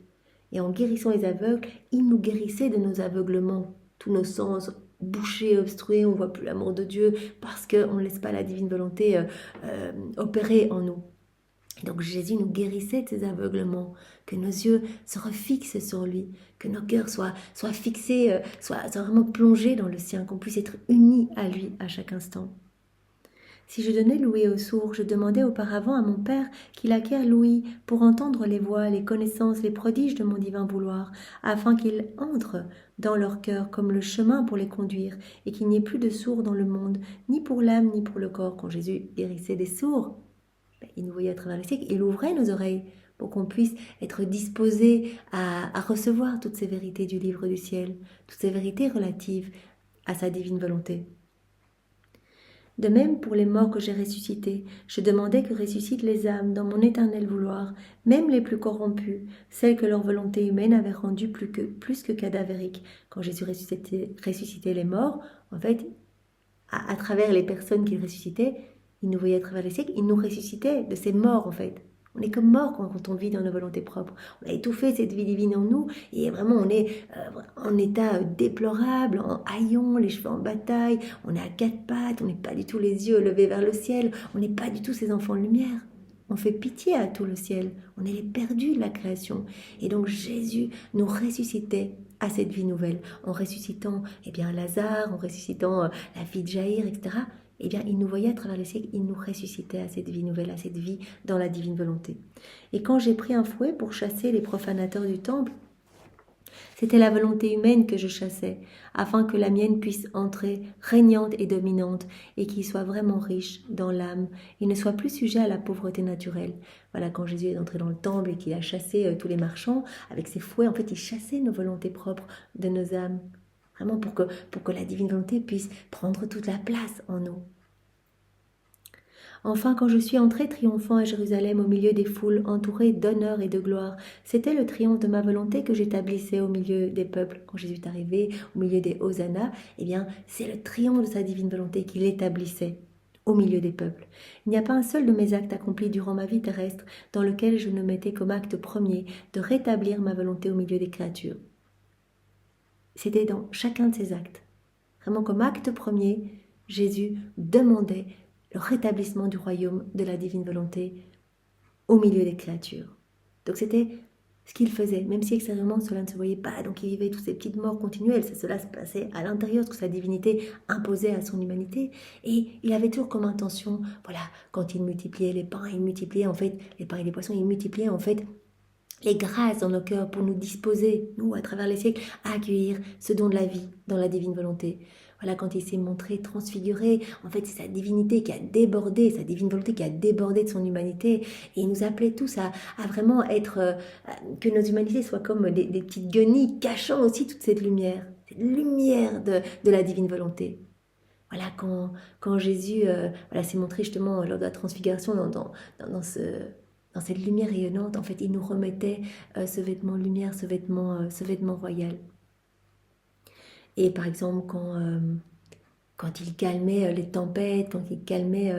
Et en guérissant les aveugles, il nous guérissait de nos aveuglements, tous nos sens bouché, obstrué, on ne voit plus l'amour de Dieu parce qu'on ne laisse pas la divine volonté opérer en nous. Et donc Jésus nous guérissait de ces aveuglements, que nos yeux se refixent sur lui, que nos cœurs soient fixés, soient vraiment plongés dans le sien, qu'on puisse être unis à lui à chaque instant. Si je donnais l'ouïe aux sourds, je demandais auparavant à mon Père qu'il acquiert l'ouïe pour entendre les voix, les connaissances, les prodiges de mon divin vouloir, afin qu'ils entrent dans leur cœur comme le chemin pour les conduire, et qu'il n'y ait plus de sourds dans le monde, ni pour l'âme, ni pour le corps. Quand Jésus guérissait des sourds, il nous voyait à travers les siècles, il ouvrait nos oreilles pour qu'on puisse être disposé à recevoir toutes ces vérités du livre du ciel, toutes ces vérités relatives à sa divine volonté. De même pour les morts que j'ai ressuscités, je demandais que ressuscitent les âmes dans mon éternel vouloir, même les plus corrompues, celles que leur volonté humaine avait rendues plus que cadavériques. Quand Jésus ressuscitait les morts, en fait, à travers les personnes qu'il ressuscitait, il nous voyait à travers les siècles, il nous ressuscitait de ces morts en fait. On est comme mort quand on vit dans nos volontés propres. On a étouffé cette vie divine en nous et vraiment on est en état déplorable, en haillons, les cheveux en bataille, on est à quatre pattes, on n'est pas du tout les yeux levés vers le ciel, on n'est pas du tout ces enfants de lumière. On fait pitié à tout le ciel, on est les perdus de la création. Et donc Jésus nous ressuscitait à cette vie nouvelle, en ressuscitant Lazare, en ressuscitant la fille de Jaïr, etc. Il nous voyait à travers les siècles, il nous ressuscitait à cette vie nouvelle, à cette vie dans la divine volonté. Et quand j'ai pris un fouet pour chasser les profanateurs du temple, c'était la volonté humaine que je chassais, afin que la mienne puisse entrer régnante et dominante, et qu'il soit vraiment riche dans l'âme, et ne soit plus sujet à la pauvreté naturelle. Voilà, quand Jésus est entré dans le temple et qu'il a chassé tous les marchands, avec ses fouets, en fait, il chassait nos volontés propres de nos âmes. Vraiment pour que la divine volonté puisse prendre toute la place en nous. Enfin, quand je suis entré triomphant à Jérusalem au milieu des foules, entouré d'honneur et de gloire, c'était le triomphe de ma volonté que j'établissais au milieu des peuples. Quand Jésus est arrivé au milieu des Hosanna, c'est le triomphe de sa divine volonté qu'il établissait au milieu des peuples. Il n'y a pas un seul de mes actes accomplis durant ma vie terrestre dans lequel je ne mettais comme acte premier de rétablir ma volonté au milieu des créatures. C'était dans chacun de ces actes. Vraiment comme acte premier, Jésus demandait le rétablissement du royaume de la divine volonté au milieu des créatures. Donc c'était ce qu'il faisait, même si extérieurement cela ne se voyait pas, donc il vivait toutes ces petites morts continuelles, cela se passait à l'intérieur, ce que sa divinité imposait à son humanité, et il avait toujours comme intention, voilà, quand il multipliait les pains, il multipliait en fait les pains et les poissons, il multipliait en fait les grâces dans nos cœurs pour nous disposer, nous, à travers les siècles, à accueillir ce don de la vie dans la divine volonté. Voilà, quand il s'est montré transfiguré, en fait, c'est sa divinité qui a débordé, sa divine volonté qui a débordé de son humanité. Et il nous appelait tous à vraiment être, que nos humanités soient comme des petites guenilles cachant aussi toute cette lumière de la divine volonté. Voilà, quand Jésus s'est montré justement lors de la transfiguration dans cette lumière rayonnante, en fait, il nous remettait ce vêtement de lumière, ce vêtement royal. Et par exemple, quand il calmait les tempêtes, quand il calmait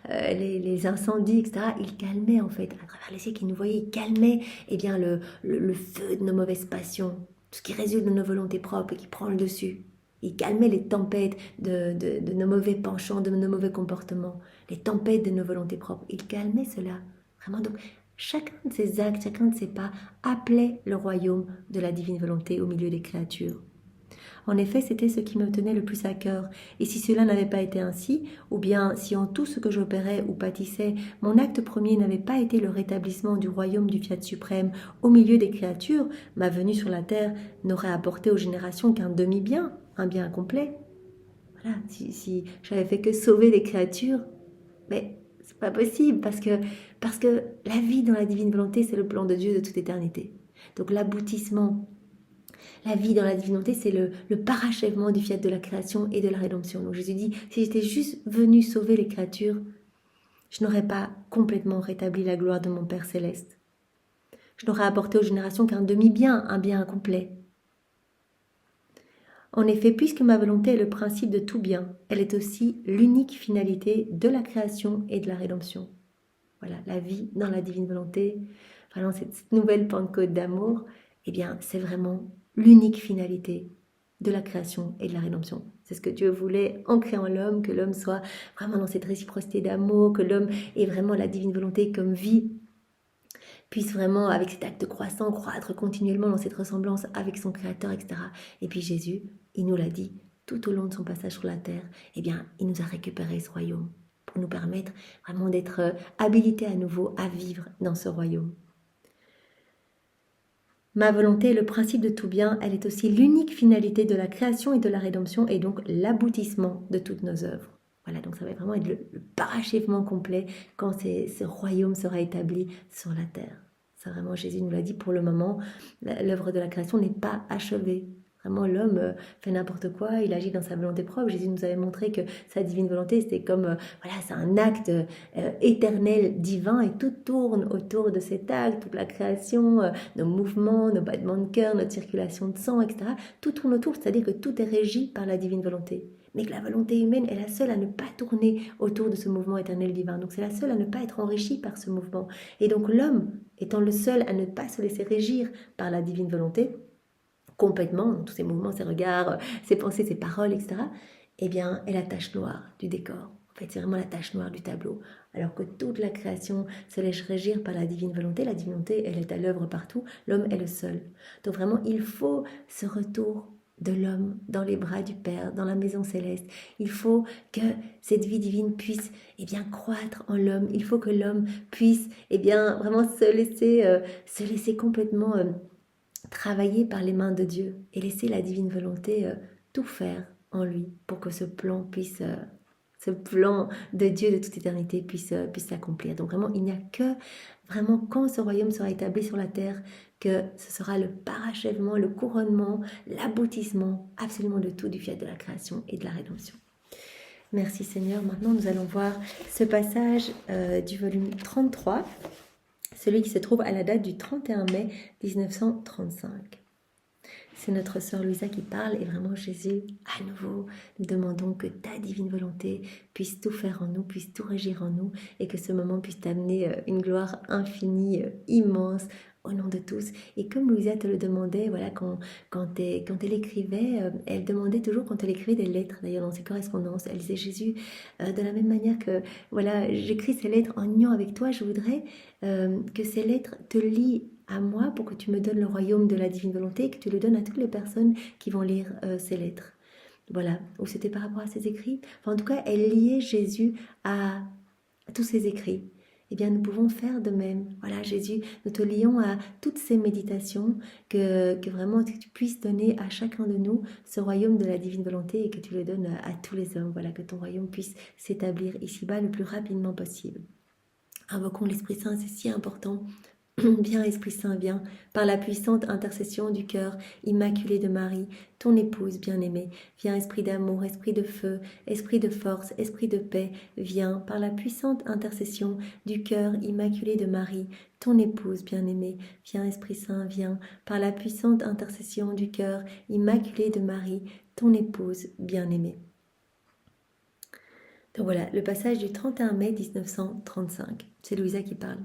les incendies, etc., il calmait en fait, à travers les yeux qu'il nous voyait, il calmait eh bien, le feu de nos mauvaises passions, tout ce qui résulte de nos volontés propres et qui prend le dessus. Il calmait les tempêtes de nos mauvais penchants, de nos mauvais comportements, les tempêtes de nos volontés propres. Il calmait cela. Vraiment, donc, chacun de ces actes, chacun de ces pas appelait le royaume de la divine volonté au milieu des créatures. En effet, c'était ce qui me tenait le plus à cœur. Et si cela n'avait pas été ainsi, ou bien si en tout ce que j'opérais ou pâtissais, mon acte premier n'avait pas été le rétablissement du royaume du Fiat suprême au milieu des créatures, ma venue sur la terre n'aurait apporté aux générations qu'un demi-bien, un bien incomplet. Voilà, si j'avais fait que sauver les créatures, mais c'est pas possible parce que la vie dans la divine volonté, c'est le plan de Dieu de toute éternité. Donc l'aboutissement, la vie dans la divinité, c'est le parachèvement du fiat de la création et de la rédemption. Donc Jésus dit, si j'étais juste venu sauver les créatures, je n'aurais pas complètement rétabli la gloire de mon Père céleste. Je n'aurais apporté aux générations qu'un demi-bien, un bien incomplet. En effet, puisque ma volonté est le principe de tout bien, elle est aussi l'unique finalité de la création et de la rédemption. Voilà, la vie dans la divine volonté, vraiment cette nouvelle Pentecôte d'amour, eh bien, c'est vraiment l'unique finalité de la création et de la rédemption. C'est ce que Dieu voulait ancrer en l'homme, que l'homme soit vraiment dans cette réciprocité d'amour, que l'homme ait vraiment la divine volonté comme vie, puisse vraiment, avec cet acte croissant, croître continuellement dans cette ressemblance avec son Créateur, etc. Et puis Jésus, il nous l'a dit, tout au long de son passage sur la terre, eh bien, il nous a récupéré ce royaume pour nous permettre vraiment d'être habilités à nouveau à vivre dans ce royaume. Ma volonté est le principe de tout bien, elle est aussi l'unique finalité de la création et de la rédemption et donc l'aboutissement de toutes nos œuvres. Voilà, donc ça va vraiment être le parachèvement complet quand ce royaume sera établi sur la terre. Ça vraiment, Jésus nous l'a dit, pour le moment, l'œuvre de la création n'est pas achevée. Vraiment, l'homme fait n'importe quoi, il agit dans sa volonté propre. Jésus nous avait montré que sa divine volonté, c'était comme, voilà, c'est un acte éternel, divin, et tout tourne autour de cet acte, toute la création, nos mouvements, nos battements de cœur, notre circulation de sang, etc. Tout tourne autour, c'est-à-dire que tout est régi par la divine volonté. Mais que la volonté humaine est la seule à ne pas tourner autour de ce mouvement éternel divin. Donc c'est la seule à ne pas être enrichie par ce mouvement. Et donc l'homme, étant le seul à ne pas se laisser régir par la divine volonté, complètement, tous ces mouvements, ces regards, ces pensées, ces paroles, etc., eh bien, est la tache noire du décor. En fait, c'est vraiment la tache noire du tableau. Alors que toute la création se laisse régir par la divine volonté, elle est à l'œuvre partout, l'homme est le seul. Donc vraiment, il faut ce retour de l'homme dans les bras du Père, dans la maison céleste. Il faut que cette vie divine puisse eh bien, croître en l'homme. Il faut que l'homme puisse eh bien, vraiment se laisser complètement travailler par les mains de Dieu et laisser la divine volonté tout faire en lui pour que ce plan ce plan de Dieu de toute éternité puisse s'accomplir. Donc vraiment, il n'y a que vraiment quand ce royaume sera établi sur la terre que ce sera le parachèvement, le couronnement, l'aboutissement absolument de tout du fiat de la création et de la rédemption. Merci Seigneur. Maintenant, nous allons voir ce passage du volume 33, celui qui se trouve à la date du 31 mai 1935. C'est notre sœur Louisa qui parle et vraiment Jésus, à nouveau, nous demandons que ta divine volonté puisse tout faire en nous, puisse tout régir en nous et que ce moment puisse t'amener une gloire infinie, immense, au nom de tous. Et comme Louisa te le demandait, voilà, quand elle écrivait, elle demandait toujours quand elle écrivait des lettres, d'ailleurs dans ses correspondances, elle disait Jésus, de la même manière que voilà, j'écris ces lettres en union avec toi, je voudrais que ces lettres te lient à moi pour que tu me donnes le royaume de la divine volonté et que tu le donnes à toutes les personnes qui vont lire ces lettres. Voilà, ou c'était par rapport à ses écrits. Enfin, en tout cas, elle liait Jésus à tous ses écrits. Eh bien, nous pouvons faire de même. Voilà, Jésus, nous te lions à toutes ces méditations, que vraiment tu puisses donner à chacun de nous ce royaume de la divine volonté et que tu le donnes à tous les hommes. Voilà, que ton royaume puisse s'établir ici-bas le plus rapidement possible. Invoquons l'Esprit Saint, c'est si important. Viens Esprit Saint, viens, par la puissante intercession du cœur immaculé de Marie, ton épouse bien-aimée. Viens Esprit d'amour, Esprit de feu, Esprit de force, Esprit de paix. Viens, par la puissante intercession du cœur immaculé de Marie, ton épouse bien-aimée. Viens Esprit Saint, viens, par la puissante intercession du cœur immaculé de Marie, ton épouse bien-aimée. Donc voilà, le passage du 31 mai 1935. C'est Louisa qui parle.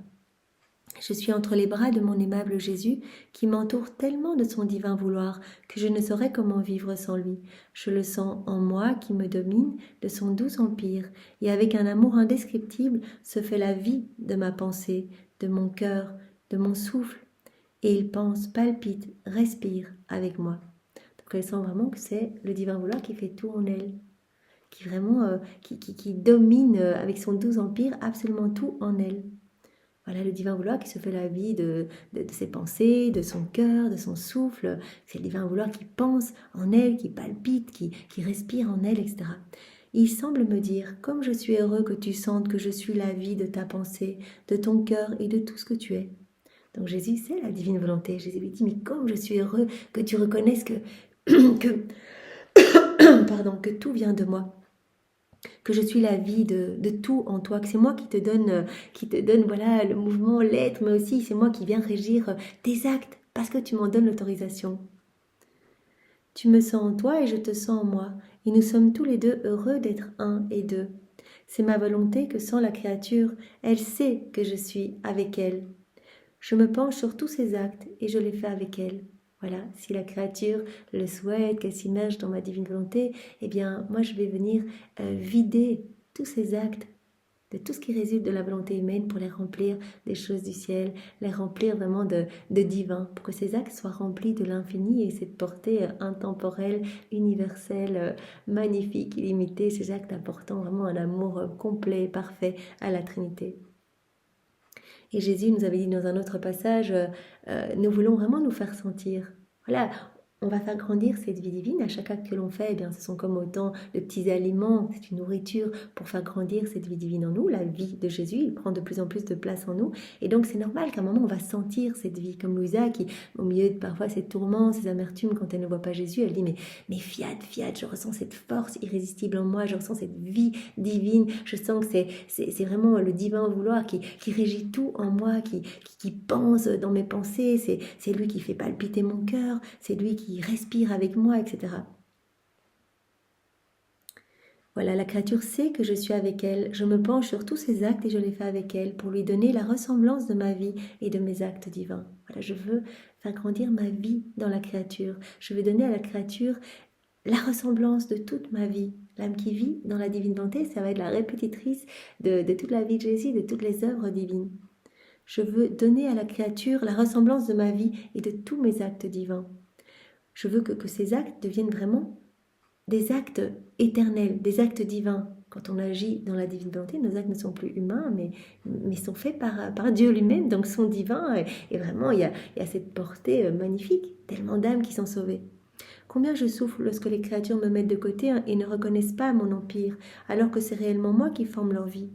Je suis entre les bras de mon aimable Jésus qui m'entoure tellement de son divin vouloir que je ne saurais comment vivre sans lui. Je le sens en moi qui me domine de son doux empire et avec un amour indescriptible se fait la vie de ma pensée, de mon cœur, de mon souffle. Et il pense, palpite, respire avec moi. Donc elle sent vraiment que c'est le divin vouloir qui fait tout en elle, qui vraiment qui domine avec son doux empire absolument tout en elle. Voilà le divin vouloir qui se fait la vie de ses pensées, de son cœur, de son souffle. C'est le divin vouloir qui pense en elle, qui palpite, qui respire en elle, etc. Il semble me dire, comme je suis heureux que tu sentes que je suis la vie de ta pensée, de ton cœur et de tout ce que tu es. Donc Jésus, c'est la divine volonté. Jésus lui dit, mais comme je suis heureux que tu reconnaisses que, que tout vient de moi, que je suis la vie de tout en toi, que c'est moi qui te donne voilà, le mouvement, l'être, mais aussi c'est moi qui viens régir tes actes, parce que tu m'en donnes l'autorisation. Tu me sens en toi et je te sens en moi, et nous sommes tous les deux heureux d'être un et deux. C'est ma volonté que sans la créature, elle sait que je suis avec elle. Je me penche sur tous ses actes et je les fais avec elle. Voilà, si la créature le souhaite, qu'elle s'immerge dans ma divine volonté, eh bien, moi, je vais venir vider tous ces actes de tout ce qui résulte de la volonté humaine pour les remplir des choses du ciel, les remplir vraiment de divin, pour que ces actes soient remplis de l'infini et cette portée intemporelle, universelle, magnifique, illimitée, ces actes apportant vraiment un amour complet, parfait à la Trinité. Et Jésus nous avait dit dans un autre passage, nous voulons vraiment nous faire sentir. Voilà, on va faire grandir cette vie divine. À chaque acte que l'on fait, eh bien, ce sont comme autant de petits aliments, c'est une nourriture pour faire grandir cette vie divine en nous. La vie de Jésus, il prend de plus en plus de place en nous. Et donc, c'est normal qu'à un moment, on va sentir cette vie. Comme Louisa, qui, au milieu de parfois ses tourments, ses amertumes, quand elle ne voit pas Jésus, elle dit, mais fiat, je ressens cette force irrésistible en moi, je ressens cette vie divine, je sens que c'est vraiment le divin vouloir qui régit tout en moi, qui pense dans mes pensées, c'est lui qui fait palpiter mon cœur, c'est lui qui respire avec moi, etc. Voilà, la créature sait que je suis avec elle, je me penche sur tous ses actes et je les fais avec elle pour lui donner la ressemblance de ma vie et de mes actes divins. Voilà, je veux faire grandir ma vie dans la créature, je veux donner à la créature la ressemblance de toute ma vie. L'âme qui vit dans la divine volonté, ça va être la répétitrice de toute la vie de Jésus, de toutes les œuvres divines. Je veux donner à la créature la ressemblance de ma vie et de tous mes actes divins. Je veux que ces actes deviennent vraiment des actes éternels, des actes divins. Quand on agit dans la divine volonté, nos actes ne sont plus humains, mais sont faits par Dieu lui-même, donc sont divins. Et vraiment, il y a cette portée magnifique, tellement d'âmes qui sont sauvées. Combien je souffre lorsque les créatures me mettent de côté et ne reconnaissent pas mon empire, alors que c'est réellement moi qui forme leur vie.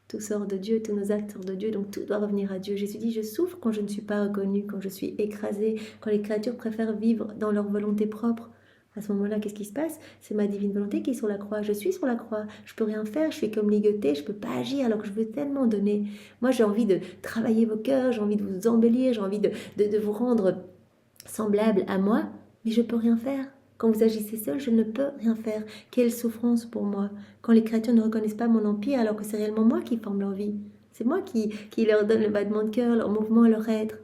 Tout sort de Dieu, tous nos actes sortent de Dieu, donc tout doit revenir à Dieu. Jésus dit, je souffre quand je ne suis pas reconnue, quand je suis écrasée, quand les créatures préfèrent vivre dans leur volonté propre. À ce moment-là, qu'est-ce qui se passe? C'est ma divine volonté qui est sur la croix. Je suis sur la croix. Je peux rien faire. Je suis comme ligotée. Je peux pas agir alors que je veux tellement donner. Moi, j'ai envie de travailler vos cœurs. J'ai envie de vous embellir. J'ai envie de vous rendre semblable à moi. Mais je peux rien faire. Quand vous agissez seul, je ne peux rien faire. Quelle souffrance pour moi. Quand les créatures ne reconnaissent pas mon empire alors que c'est réellement moi qui forme leur vie. C'est moi qui leur donne le battement de cœur, leur mouvement, leur être.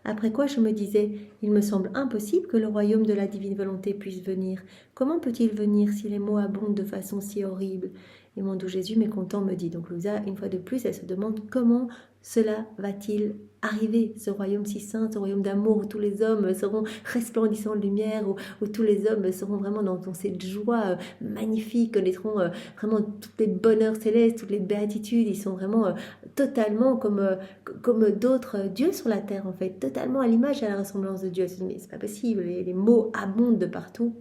Après quoi je me disais, il me semble impossible que le royaume de la divine volonté puisse venir. Comment peut-il venir si les mots abondent de façon si horrible? Et mon doux Jésus mécontent me dit, donc Louisa, une fois de plus, elle se demande comment cela va-t-il arriver, ce royaume si saint, ce royaume d'amour où tous les hommes seront resplendissants de lumière, où tous les hommes seront vraiment dans cette joie magnifique, connaîtront vraiment tous les bonheurs célestes, toutes les béatitudes, ils sont vraiment totalement comme d'autres dieux sur la terre en fait, totalement à l'image et à la ressemblance de Dieu. Mais c'est pas possible, les mots abondent de partout.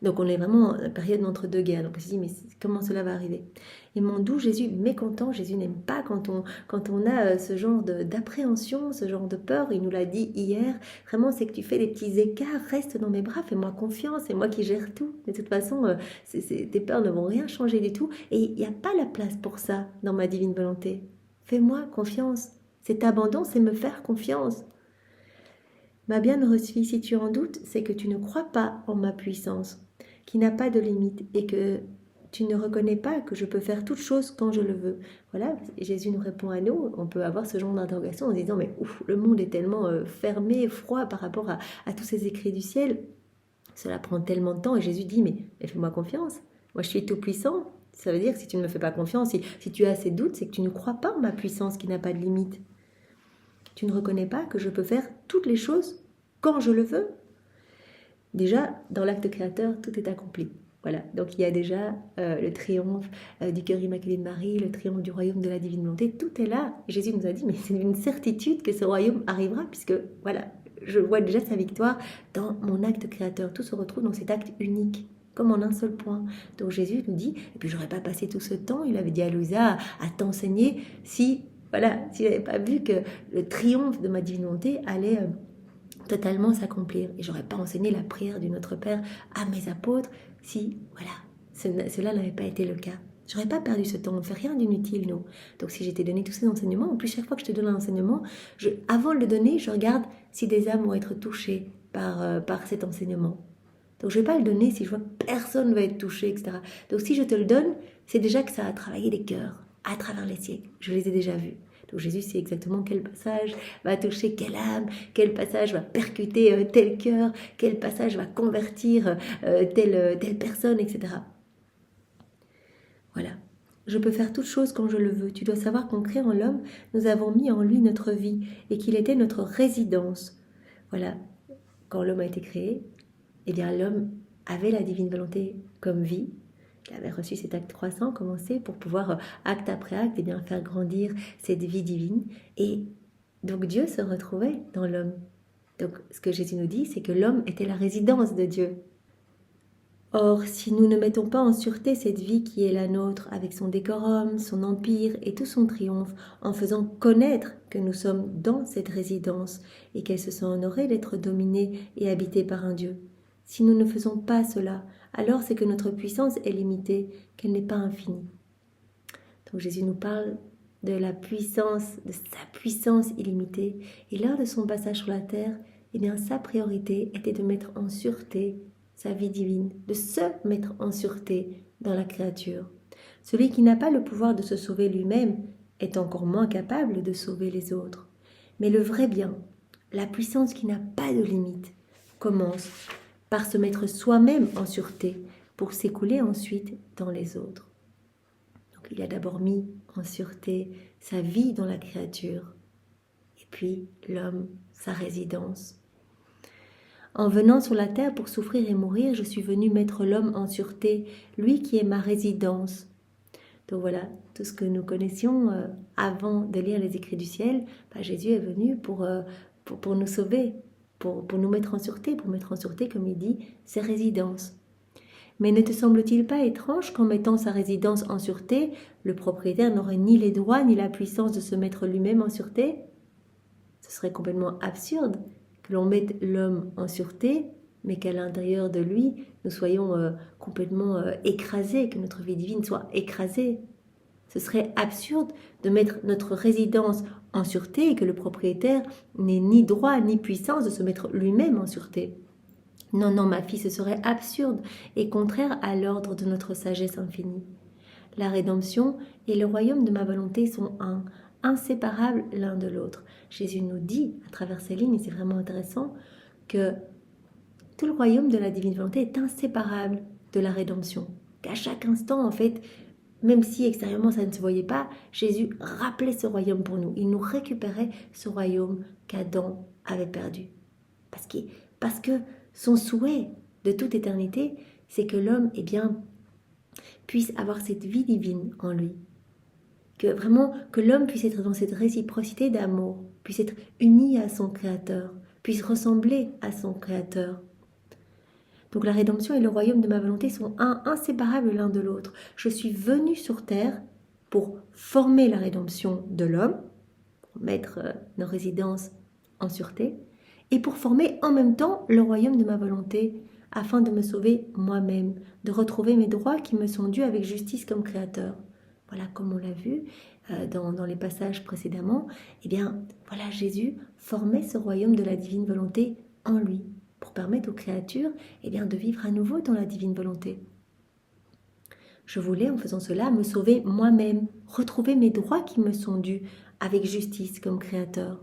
Donc on est vraiment en période d'entre deux guerres. Donc on se dit, mais comment cela va arriver? Et mon doux Jésus, mécontent, Jésus n'aime pas quand on a ce genre d'appréhension, ce genre de peur. Il nous l'a dit hier, vraiment c'est que tu fais des petits écarts, reste dans mes bras, fais-moi confiance, c'est moi qui gère tout. De toute façon, tes peurs ne vont rien changer du tout. Et il n'y a pas la place pour ça dans ma divine volonté. Fais-moi confiance. Cet abandon, c'est me faire confiance. Ma bienheureuse fille, si tu en doutes, c'est que tu ne crois pas en ma puissance, qui n'a pas de limite, et que Tu ne reconnais pas que je peux faire toute chose quand je le veux. Voilà, Jésus nous répond à nous. On peut avoir ce genre d'interrogation en se disant, mais ouf, le monde est tellement fermé, froid par rapport à tous ces écrits du ciel. Cela prend tellement de temps. Et Jésus dit, mais fais-moi confiance. Moi, je suis tout puissant. Ça veut dire que si tu ne me fais pas confiance, si tu as ces doutes, c'est que tu ne crois pas en ma puissance qui n'a pas de limite. Tu ne reconnais pas que je peux faire toutes les choses quand je le veux. Déjà, dans l'acte créateur, tout est accompli. Voilà, donc il y a déjà le triomphe du cœur immaculé de Marie, le triomphe du royaume de la divine volonté, tout est là. Et Jésus nous a dit, mais c'est une certitude que ce royaume arrivera, puisque voilà, je vois déjà sa victoire dans mon acte créateur. Tout se retrouve dans cet acte unique, comme en un seul point. Donc Jésus nous dit, et puis j'aurais pas passé tout ce temps, il avait dit à Louisa, à t'enseigner, si je n'avais pas vu que le triomphe de ma divine volonté allait totalement s'accomplir. Et j'aurais pas enseigné la prière du Notre Père à mes apôtres si, cela n'avait pas été le cas. J'aurais pas perdu ce temps, on ne fait rien d'inutile, nous. Donc si j'étais donné tous ces enseignements, en plus chaque fois que je te donne un enseignement, avant de le donner, je regarde si des âmes vont être touchées par cet enseignement. Donc je ne vais pas le donner si je vois que personne ne va être touché, etc. Donc si je te le donne, c'est déjà que ça a travaillé les cœurs à travers les siècles. Je les ai déjà vus. Donc Jésus sait exactement quel passage va toucher quelle âme, quel passage va percuter tel cœur, quel passage va convertir telle personne, etc. Voilà. Je peux faire toute chose quand je le veux. Tu dois savoir qu'en créant l'homme, nous avons mis en lui notre vie et qu'il était notre résidence. Voilà. Quand l'homme a été créé, eh bien l'homme avait la divine volonté comme vie. Il avait reçu cet acte croissant, commencé pour pouvoir, acte après acte, eh bien, faire grandir cette vie divine. Et donc Dieu se retrouvait dans l'homme. Donc ce que Jésus nous dit, c'est que l'homme était la résidence de Dieu. Or, si nous ne mettons pas en sûreté cette vie qui est la nôtre, avec son décorum, son empire et tout son triomphe, en faisant connaître que nous sommes dans cette résidence et qu'elle se sent honorée d'être dominée et habitée par un Dieu, si nous ne faisons pas cela, alors c'est que notre puissance est limitée, qu'elle n'est pas infinie. Donc Jésus nous parle de la puissance, de sa puissance illimitée. Et lors de son passage sur la terre, eh bien, sa priorité était de mettre en sûreté sa vie divine, de se mettre en sûreté dans la créature. Celui qui n'a pas le pouvoir de se sauver lui-même est encore moins capable de sauver les autres. Mais le vrai bien, la puissance qui n'a pas de limite, commence par se mettre soi-même en sûreté pour s'écouler ensuite dans les autres. Donc il a d'abord mis en sûreté sa vie dans la créature et puis l'homme, sa résidence. En venant sur la terre pour souffrir et mourir, je suis venu mettre l'homme en sûreté, lui qui est ma résidence. Donc voilà, tout ce que nous connaissions avant de lire les écrits du ciel, Jésus est venu pour nous sauver, pour nous mettre en sûreté, comme il dit, ses résidences. Mais ne te semble-t-il pas étrange qu'en mettant sa résidence en sûreté, le propriétaire n'aurait ni les droits ni la puissance de se mettre lui-même en sûreté? Ce serait complètement absurde que l'on mette l'homme en sûreté, mais qu'à l'intérieur de lui, nous soyons complètement écrasés, que notre vie divine soit écrasée. Ce serait absurde de mettre notre résidence en sûreté et que le propriétaire n'ait ni droit ni puissance de se mettre lui-même en sûreté. Non, ma fille, ce serait absurde et contraire à l'ordre de notre sagesse infinie. La rédemption et le royaume de ma volonté sont inséparables l'un de l'autre. Jésus nous dit, à travers ces lignes, et c'est vraiment intéressant, que tout le royaume de la divine volonté est inséparable de la rédemption. Qu'à chaque instant, en fait, même si extérieurement ça ne se voyait pas, Jésus rappelait ce royaume pour nous. Il nous récupérait ce royaume qu'Adam avait perdu. Parce que son souhait de toute éternité, c'est que l'homme, puisse avoir cette vie divine en lui. Que l'homme puisse être dans cette réciprocité d'amour, puisse être uni à son Créateur, puisse ressembler à son Créateur. Donc la rédemption et le royaume de ma volonté sont inséparables l'un de l'autre. Je suis venu sur terre pour former la rédemption de l'homme, pour mettre nos résidences en sûreté, et pour former en même temps le royaume de ma volonté, afin de me sauver moi-même, de retrouver mes droits qui me sont dus avec justice comme créateur. Voilà, comme on l'a vu dans les passages précédemment, Jésus formait ce royaume de la divine volonté en lui, pour permettre aux créatures de vivre à nouveau dans la divine volonté. Je voulais, en faisant cela, me sauver moi-même, retrouver mes droits qui me sont dus avec justice comme créateur.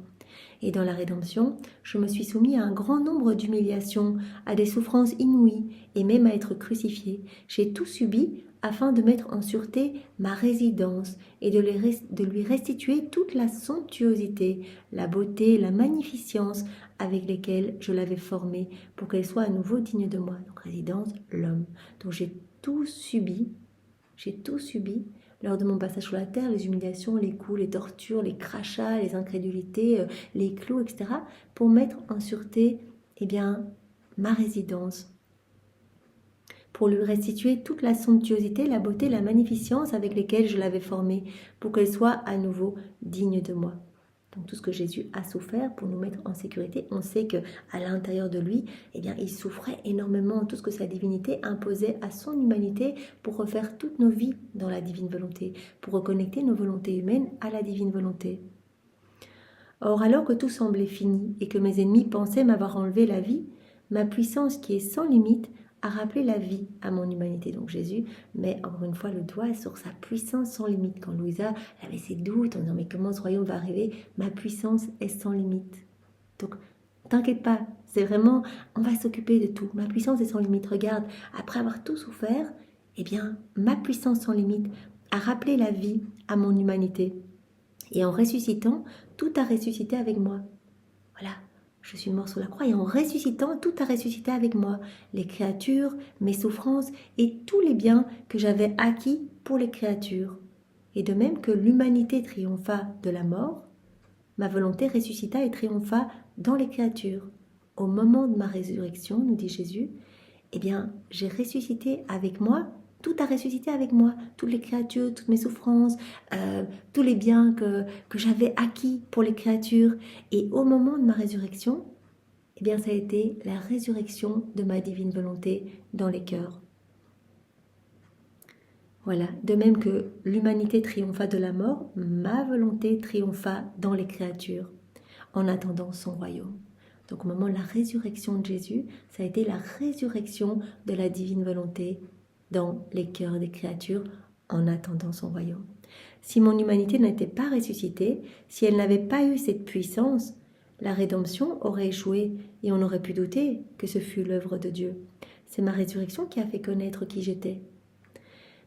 Et dans la rédemption, je me suis soumis à un grand nombre d'humiliations, à des souffrances inouïes et même à être crucifié. J'ai tout subi afin de mettre en sûreté ma résidence et de lui restituer toute la somptuosité, la beauté, la magnificence avec lesquelles je l'avais formée pour qu'elle soit à nouveau digne de moi. Donc résidence, l'homme. Donc j'ai tout subi lors de mon passage sur la terre, les humiliations, les coups, les tortures, les crachats, les incrédulités, les clous, etc., pour mettre en sûreté, ma résidence, pour lui restituer toute la somptuosité, la beauté, la magnificence avec lesquelles je l'avais formée, pour qu'elle soit à nouveau digne de moi. Donc tout ce que Jésus a souffert pour nous mettre en sécurité, on sait que à l'intérieur de lui, il souffrait énormément tout ce que sa divinité imposait à son humanité pour refaire toutes nos vies dans la divine volonté, pour reconnecter nos volontés humaines à la divine volonté. Or, alors que tout semblait fini et que mes ennemis pensaient m'avoir enlevé la vie, ma puissance qui est sans limite a rappelé la vie à mon humanité. Donc Jésus met encore une fois le doigt sur sa puissance sans limite. Quand Louisa avait ses doutes en disant mais comment ce royaume va arriver, ma puissance est sans limite. Donc t'inquiète pas, c'est vraiment, on va s'occuper de tout. Ma puissance est sans limite. Regarde, après avoir tout souffert, ma puissance sans limite a rappelé la vie à mon humanité. Et en ressuscitant, tout a ressuscité avec moi. Voilà. Je suis mort sur la croix et en ressuscitant, tout a ressuscité avec moi. Les créatures, mes souffrances et tous les biens que j'avais acquis pour les créatures. Et de même que l'humanité triompha de la mort, ma volonté ressuscita et triompha dans les créatures. Au moment de ma résurrection, nous dit Jésus, j'ai ressuscité avec moi. Tout a ressuscité avec moi, toutes les créatures, toutes mes souffrances, tous les biens que j'avais acquis pour les créatures. Et au moment de ma résurrection, ça a été la résurrection de ma divine volonté dans les cœurs. Voilà, de même que l'humanité triompha de la mort, ma volonté triompha dans les créatures, en attendant son royaume. Donc au moment de la résurrection de Jésus, ça a été la résurrection de la divine volonté dans les cœurs des créatures en attendant son royaume. Si mon humanité n'était pas ressuscitée, si elle n'avait pas eu cette puissance, la rédemption aurait échoué et on aurait pu douter que ce fût l'œuvre de Dieu. C'est ma résurrection qui a fait connaître qui j'étais.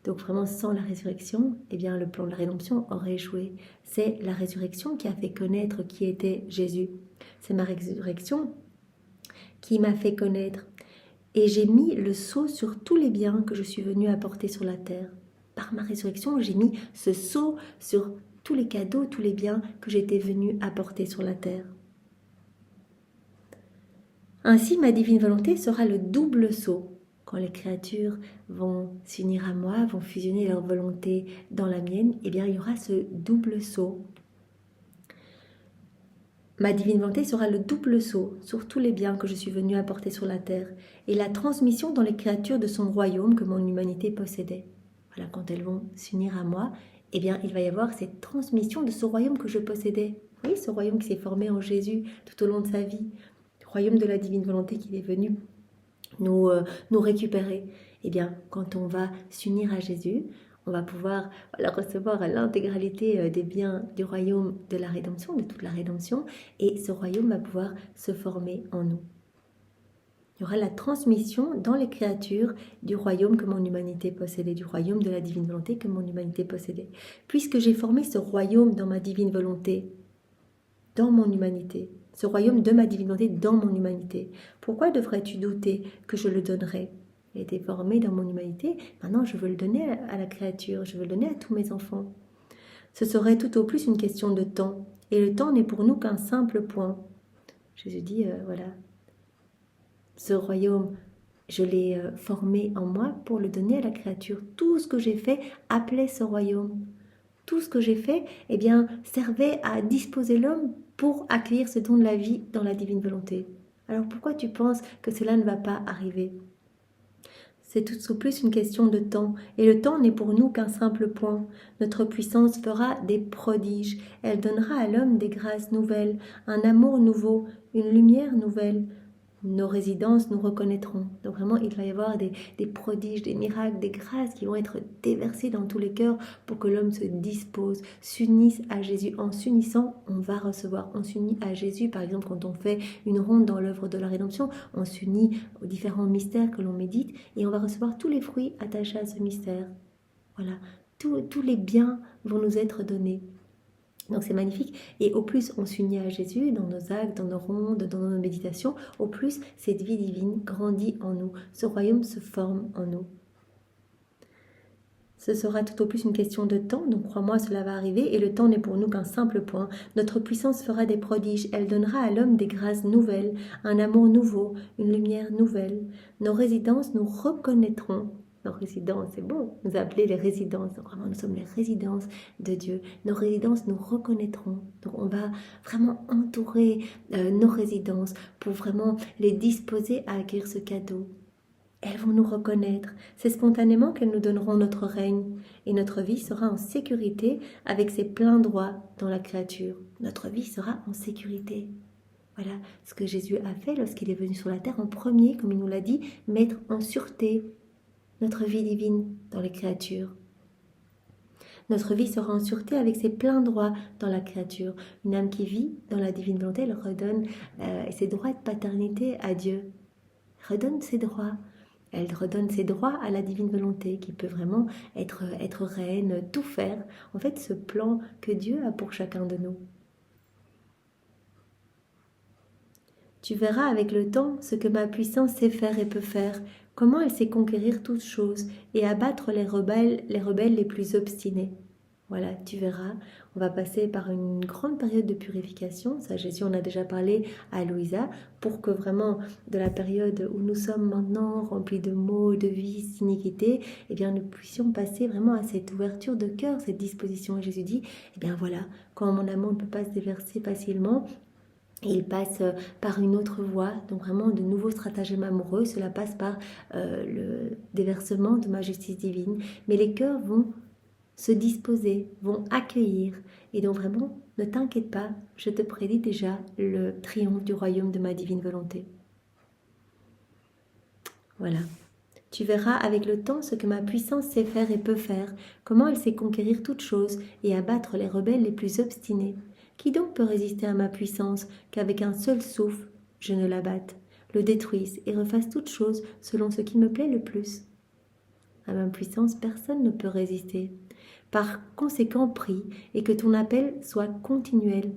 Donc vraiment sans la résurrection, le plan de la rédemption aurait échoué. C'est la résurrection qui a fait connaître qui était Jésus. C'est ma résurrection qui m'a fait connaître. Et j'ai mis le sceau sur tous les biens que je suis venu apporter sur la terre. Par ma résurrection, j'ai mis ce sceau sur tous les cadeaux, tous les biens que j'étais venu apporter sur la terre. Ainsi, ma divine volonté sera le double sceau. Quand les créatures vont s'unir à moi, vont fusionner leur volonté dans la mienne, il y aura ce double sceau. Ma divine volonté sera le double sceau sur tous les biens que je suis venu apporter sur la terre et la transmission dans les créatures de son royaume que mon humanité possédait. Voilà, quand elles vont s'unir à moi, il va y avoir cette transmission de ce royaume que je possédais. Oui, ce royaume qui s'est formé en Jésus tout au long de sa vie. Le royaume de la divine volonté qui est venu nous récupérer. Quand on va s'unir à Jésus, on va pouvoir recevoir l'intégralité des biens du royaume de la rédemption, de toute la rédemption, et ce royaume va pouvoir se former en nous. Il y aura la transmission dans les créatures du royaume que mon humanité possédait, du royaume de la divine volonté que mon humanité possédait. Puisque j'ai formé ce royaume dans ma divine volonté, dans mon humanité, ce royaume de ma divine volonté dans mon humanité, pourquoi devrais-tu douter que je le donnerai ? Il a été formé dans mon humanité, maintenant je veux le donner à la créature, je veux le donner à tous mes enfants. Ce serait tout au plus une question de temps, et le temps n'est pour nous qu'un simple point. Jésus dit, ce royaume, je l'ai formé en moi pour le donner à la créature. Tout ce que j'ai fait appelait ce royaume. Tout ce que j'ai fait, servait à disposer l'homme pour accueillir ce don de la vie dans la divine volonté. Alors pourquoi tu penses que cela ne va pas arriver ? C'est tout au plus une question de temps, et le temps n'est pour nous qu'un simple point. Notre puissance fera des prodiges, elle donnera à l'homme des grâces nouvelles, un amour nouveau, une lumière nouvelle, nos résidences nous reconnaîtront. Donc vraiment, il va y avoir des prodiges, des miracles, des grâces qui vont être déversées dans tous les cœurs pour que l'homme se dispose, s'unisse à Jésus. En s'unissant, on va recevoir. On s'unit à Jésus, par exemple, quand on fait une ronde dans l'œuvre de la rédemption, on s'unit aux différents mystères que l'on médite et on va recevoir tous les fruits attachés à ce mystère. Voilà, tous les biens vont nous être donnés. Donc c'est magnifique. Et au plus on s'unit à Jésus dans nos actes, dans nos rondes, dans nos méditations, au plus cette vie divine grandit en nous. Ce royaume se forme en nous. Ce sera tout au plus une question de temps, donc crois-moi, cela va arriver, et le temps n'est pour nous qu'un simple point. Notre puissance fera des prodiges, elle donnera à l'homme des grâces nouvelles, un amour nouveau, une lumière nouvelle. Nos résidences nous reconnaîtront. Nos résidences, c'est beau, nous appeler les résidences. Donc vraiment, nous sommes les résidences de Dieu. Nos résidences nous reconnaîtront. Donc on va vraiment entourer nos résidences pour vraiment les disposer à accueillir ce cadeau. Elles vont nous reconnaître. C'est spontanément qu'elles nous donneront notre règne. Et notre vie sera en sécurité avec ses pleins droits dans la créature. Notre vie sera en sécurité. Voilà ce que Jésus a fait lorsqu'il est venu sur la terre en premier, comme il nous l'a dit, mettre en sûreté notre vie divine dans les créatures. Notre vie sera en sûreté avec ses pleins droits dans la créature. Une âme qui vit dans la divine volonté, elle redonne ses droits de paternité à Dieu. Elle redonne ses droits. Elle redonne ses droits à la divine volonté qui peut vraiment être reine, tout faire. En fait, ce plan que Dieu a pour chacun de nous. Tu verras avec le temps ce que ma puissance sait faire et peut faire, comment elle sait conquérir toutes choses et abattre les rebelles les plus obstinés. Voilà, tu verras, on va passer par une grande période de purification, ça Jésus en a déjà parlé à Louisa, pour que vraiment de la période où nous sommes maintenant remplis de maux, de vices, d'iniquités, eh bien nous puissions passer vraiment à cette ouverture de cœur, cette disposition. Et Jésus dit, eh bien voilà, quand mon amour ne peut pas se déverser facilement, il passe par une autre voie, donc vraiment de nouveaux stratagèmes amoureux, cela passe par le déversement de ma justice divine, mais les cœurs vont se disposer, vont accueillir. Et donc vraiment, ne t'inquiète pas, je te prédis déjà le triomphe du royaume de ma divine volonté. Voilà. Tu verras avec le temps ce que ma puissance sait faire et peut faire, comment elle sait conquérir toutes choses et abattre les rebelles les plus obstinés. Qui donc peut résister à ma puissance, qu'avec un seul souffle, je ne l'abatte, le détruise et refasse toutes choses selon ce qui me plaît le plus? À ma puissance, personne ne peut résister. Par conséquent, prie, et que ton appel soit continuel,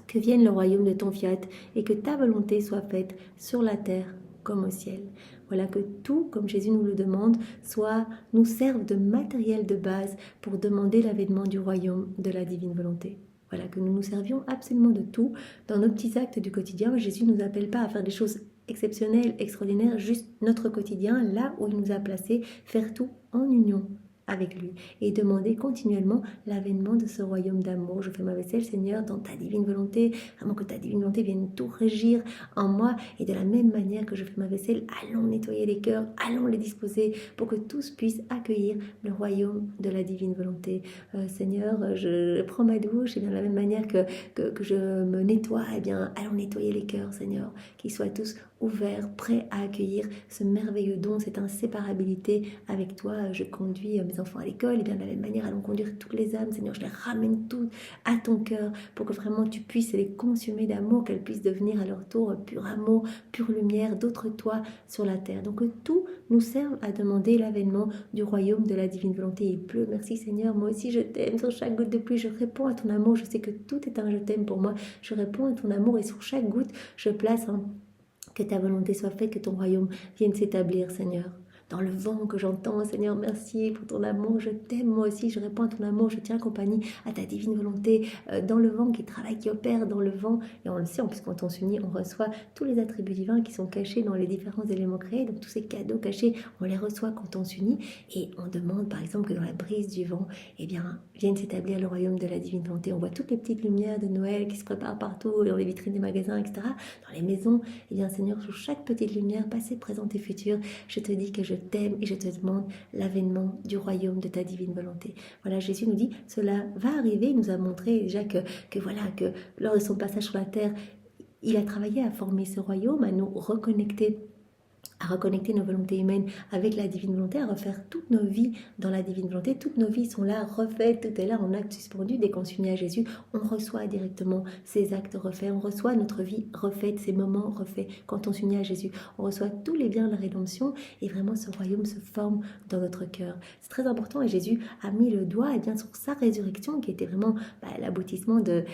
que vienne le royaume de ton fiat, et que ta volonté soit faite sur la terre comme au ciel. Voilà, que tout, comme Jésus nous le demande, nous serve de matériel de base pour demander l'avènement du royaume de la divine volonté. Voilà, que nous nous servions absolument de tout dans nos petits actes du quotidien. Jésus ne nous appelle pas à faire des choses exceptionnelles, extraordinaires, juste notre quotidien, là où il nous a placés, faire tout en union avec lui et demander continuellement l'avènement de ce royaume d'amour. Je fais ma vaisselle, Seigneur, dans ta divine volonté, vraiment que ta divine volonté vienne tout régir en moi, et de la même manière que je fais ma vaisselle, allons nettoyer les cœurs, allons les disposer pour que tous puissent accueillir le royaume de la divine volonté. Seigneur, je prends ma douche, et bien de la même manière que je me nettoie, et bien allons nettoyer les cœurs, Seigneur, qu'ils soient tous ouverts, prêts à accueillir ce merveilleux don, cette inséparabilité avec toi. Je conduis mes enfants à l'école, et bien de la même manière, allons conduire toutes les âmes, Seigneur, je les ramène toutes à ton cœur pour que vraiment tu puisses les consumer d'amour, qu'elles puissent devenir à leur tour pur amour, pure lumière, d'autres toits sur la terre. Donc que tout nous serve à demander l'avènement du royaume de la divine volonté. Il pleut, merci Seigneur, moi aussi je t'aime, sur chaque goutte de pluie je réponds à ton amour, je sais que tout est un je t'aime pour moi, je réponds à ton amour, et sur chaque goutte je place que ta volonté soit faite, que ton royaume vienne s'établir, Seigneur. Dans le vent que j'entends, Seigneur, merci pour ton amour, je t'aime, moi aussi, je réponds à ton amour, je tiens compagnie à ta divine volonté, dans le vent qui travaille, qui opère dans le vent, et on le sait, en plus quand on s'unit, on reçoit tous les attributs divins qui sont cachés dans les différents éléments créés, donc tous ces cadeaux cachés, on les reçoit quand on s'unit, et on demande par exemple que dans la brise du vent, eh bien, vienne s'établir le royaume de la divine volonté. On voit toutes les petites lumières de Noël qui se préparent partout, dans les vitrines des magasins, etc., dans les maisons, eh bien Seigneur, sur chaque petite lumière, passée, présente et future, je te dis que je t'aime et je te demande l'avènement du royaume de ta divine volonté. Voilà, Jésus nous dit, cela va arriver. Il nous a montré déjà que voilà, que lors de son passage sur la terre, il a travaillé à former ce royaume, à reconnecter nos volontés humaines avec la divine volonté, à refaire toutes nos vies dans la divine volonté. Toutes nos vies sont là, refaites, tout est là en acte suspendu. Dès qu'on s'unit à Jésus, on reçoit directement ces actes refaits, on reçoit notre vie refaite, ces moments refaits. Quand on s'unit à Jésus, on reçoit tous les biens de la rédemption et vraiment ce royaume se forme dans notre cœur. C'est très important et Jésus a mis le doigt sur sa résurrection qui était vraiment l'aboutissement de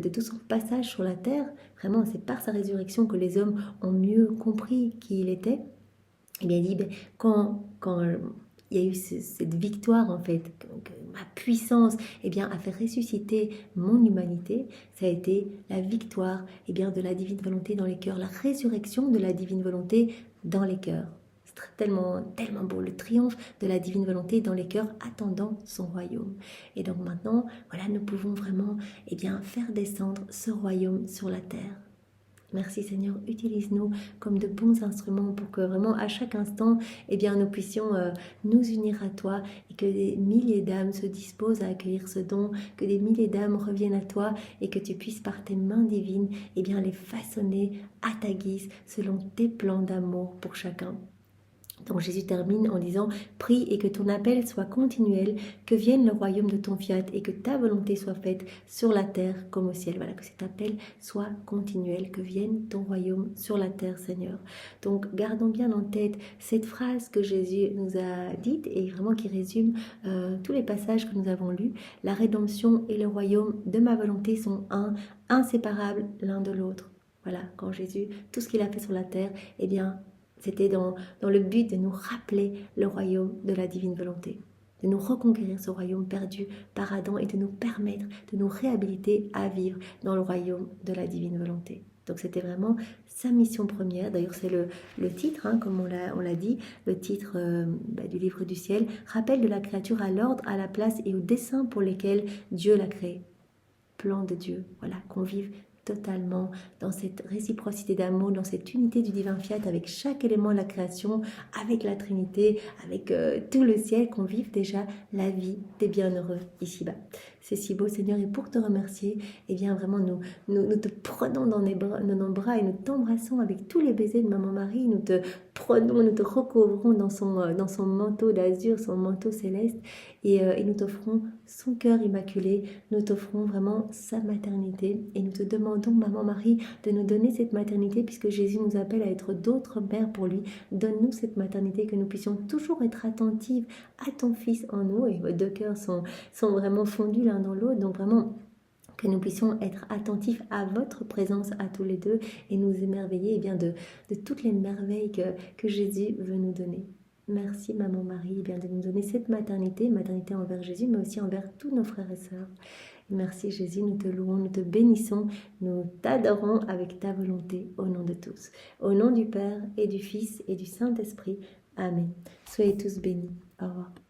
tout son passage sur la terre. Vraiment, c'est par sa résurrection que les hommes ont mieux compris qui il était. Et bien, il dit, quand il y a eu cette victoire, en fait, que ma puissance a fait ressusciter mon humanité, ça a été la victoire de la divine volonté dans les cœurs, la résurrection de la divine volonté dans les cœurs. C'est tellement, tellement beau, le triomphe de la divine volonté dans les cœurs attendant son royaume. Et donc maintenant, nous pouvons vraiment faire descendre ce royaume sur la terre. Merci Seigneur, utilise-nous comme de bons instruments pour que vraiment à chaque instant, nous puissions nous unir à toi et que des milliers d'âmes se disposent à accueillir ce don, que des milliers d'âmes reviennent à toi et que tu puisses par tes mains divines les façonner à ta guise selon tes plans d'amour pour chacun. Donc Jésus termine en disant « Prie et que ton appel soit continuel, que vienne le royaume de ton fiat et que ta volonté soit faite sur la terre comme au ciel. » Voilà, que cet appel soit continuel, que vienne ton royaume sur la terre, Seigneur. Donc gardons bien en tête cette phrase que Jésus nous a dite et vraiment qui résume tous les passages que nous avons lus. La rédemption et le royaume de ma volonté sont inséparables l'un de l'autre. Voilà, quand Jésus, tout ce qu'il a fait sur la terre, c'était dans le but de nous rappeler le royaume de la divine volonté, de nous reconquérir ce royaume perdu par Adam et de nous permettre de nous réhabiliter à vivre dans le royaume de la divine volonté. Donc c'était vraiment sa mission première. D'ailleurs c'est le titre, comme on l'a dit, le titre du livre du ciel, rappel de la créature à l'ordre, à la place et au dessein pour lesquels Dieu l'a créé. Plan de Dieu, voilà, qu'on vive totalement dans cette réciprocité d'amour, dans cette unité du divin fiat avec chaque élément de la création, avec la Trinité, avec tout le ciel, qu'on vive déjà la vie des bienheureux ici-bas. C'est si beau Seigneur et pour te remercier, vraiment nous te prenons dans nos bras et nous t'embrassons avec tous les baisers de Maman Marie, nous te prenons, nous te recouvrons dans son manteau d'azur, son manteau céleste et nous t'offrons son cœur immaculé, nous t'offrons vraiment sa maternité et nous te demandons Maman Marie de nous donner cette maternité puisque Jésus nous appelle à être d'autres mères pour lui. Donne-nous cette maternité que nous puissions toujours être attentives à ton Fils en nous et vos deux cœurs sont vraiment fondus l'un dans l'autre, donc vraiment que nous puissions être attentifs à votre présence à tous les deux et nous émerveiller de toutes les merveilles que Jésus veut nous donner. Merci Maman Marie de nous donner cette maternité envers Jésus, mais aussi envers tous nos frères et sœurs. Merci Jésus, nous te louons, nous te bénissons, nous t'adorons avec ta volonté au nom de tous. Au nom du Père et du Fils et du Saint-Esprit. Amen. Soyez tous bénis. Au revoir.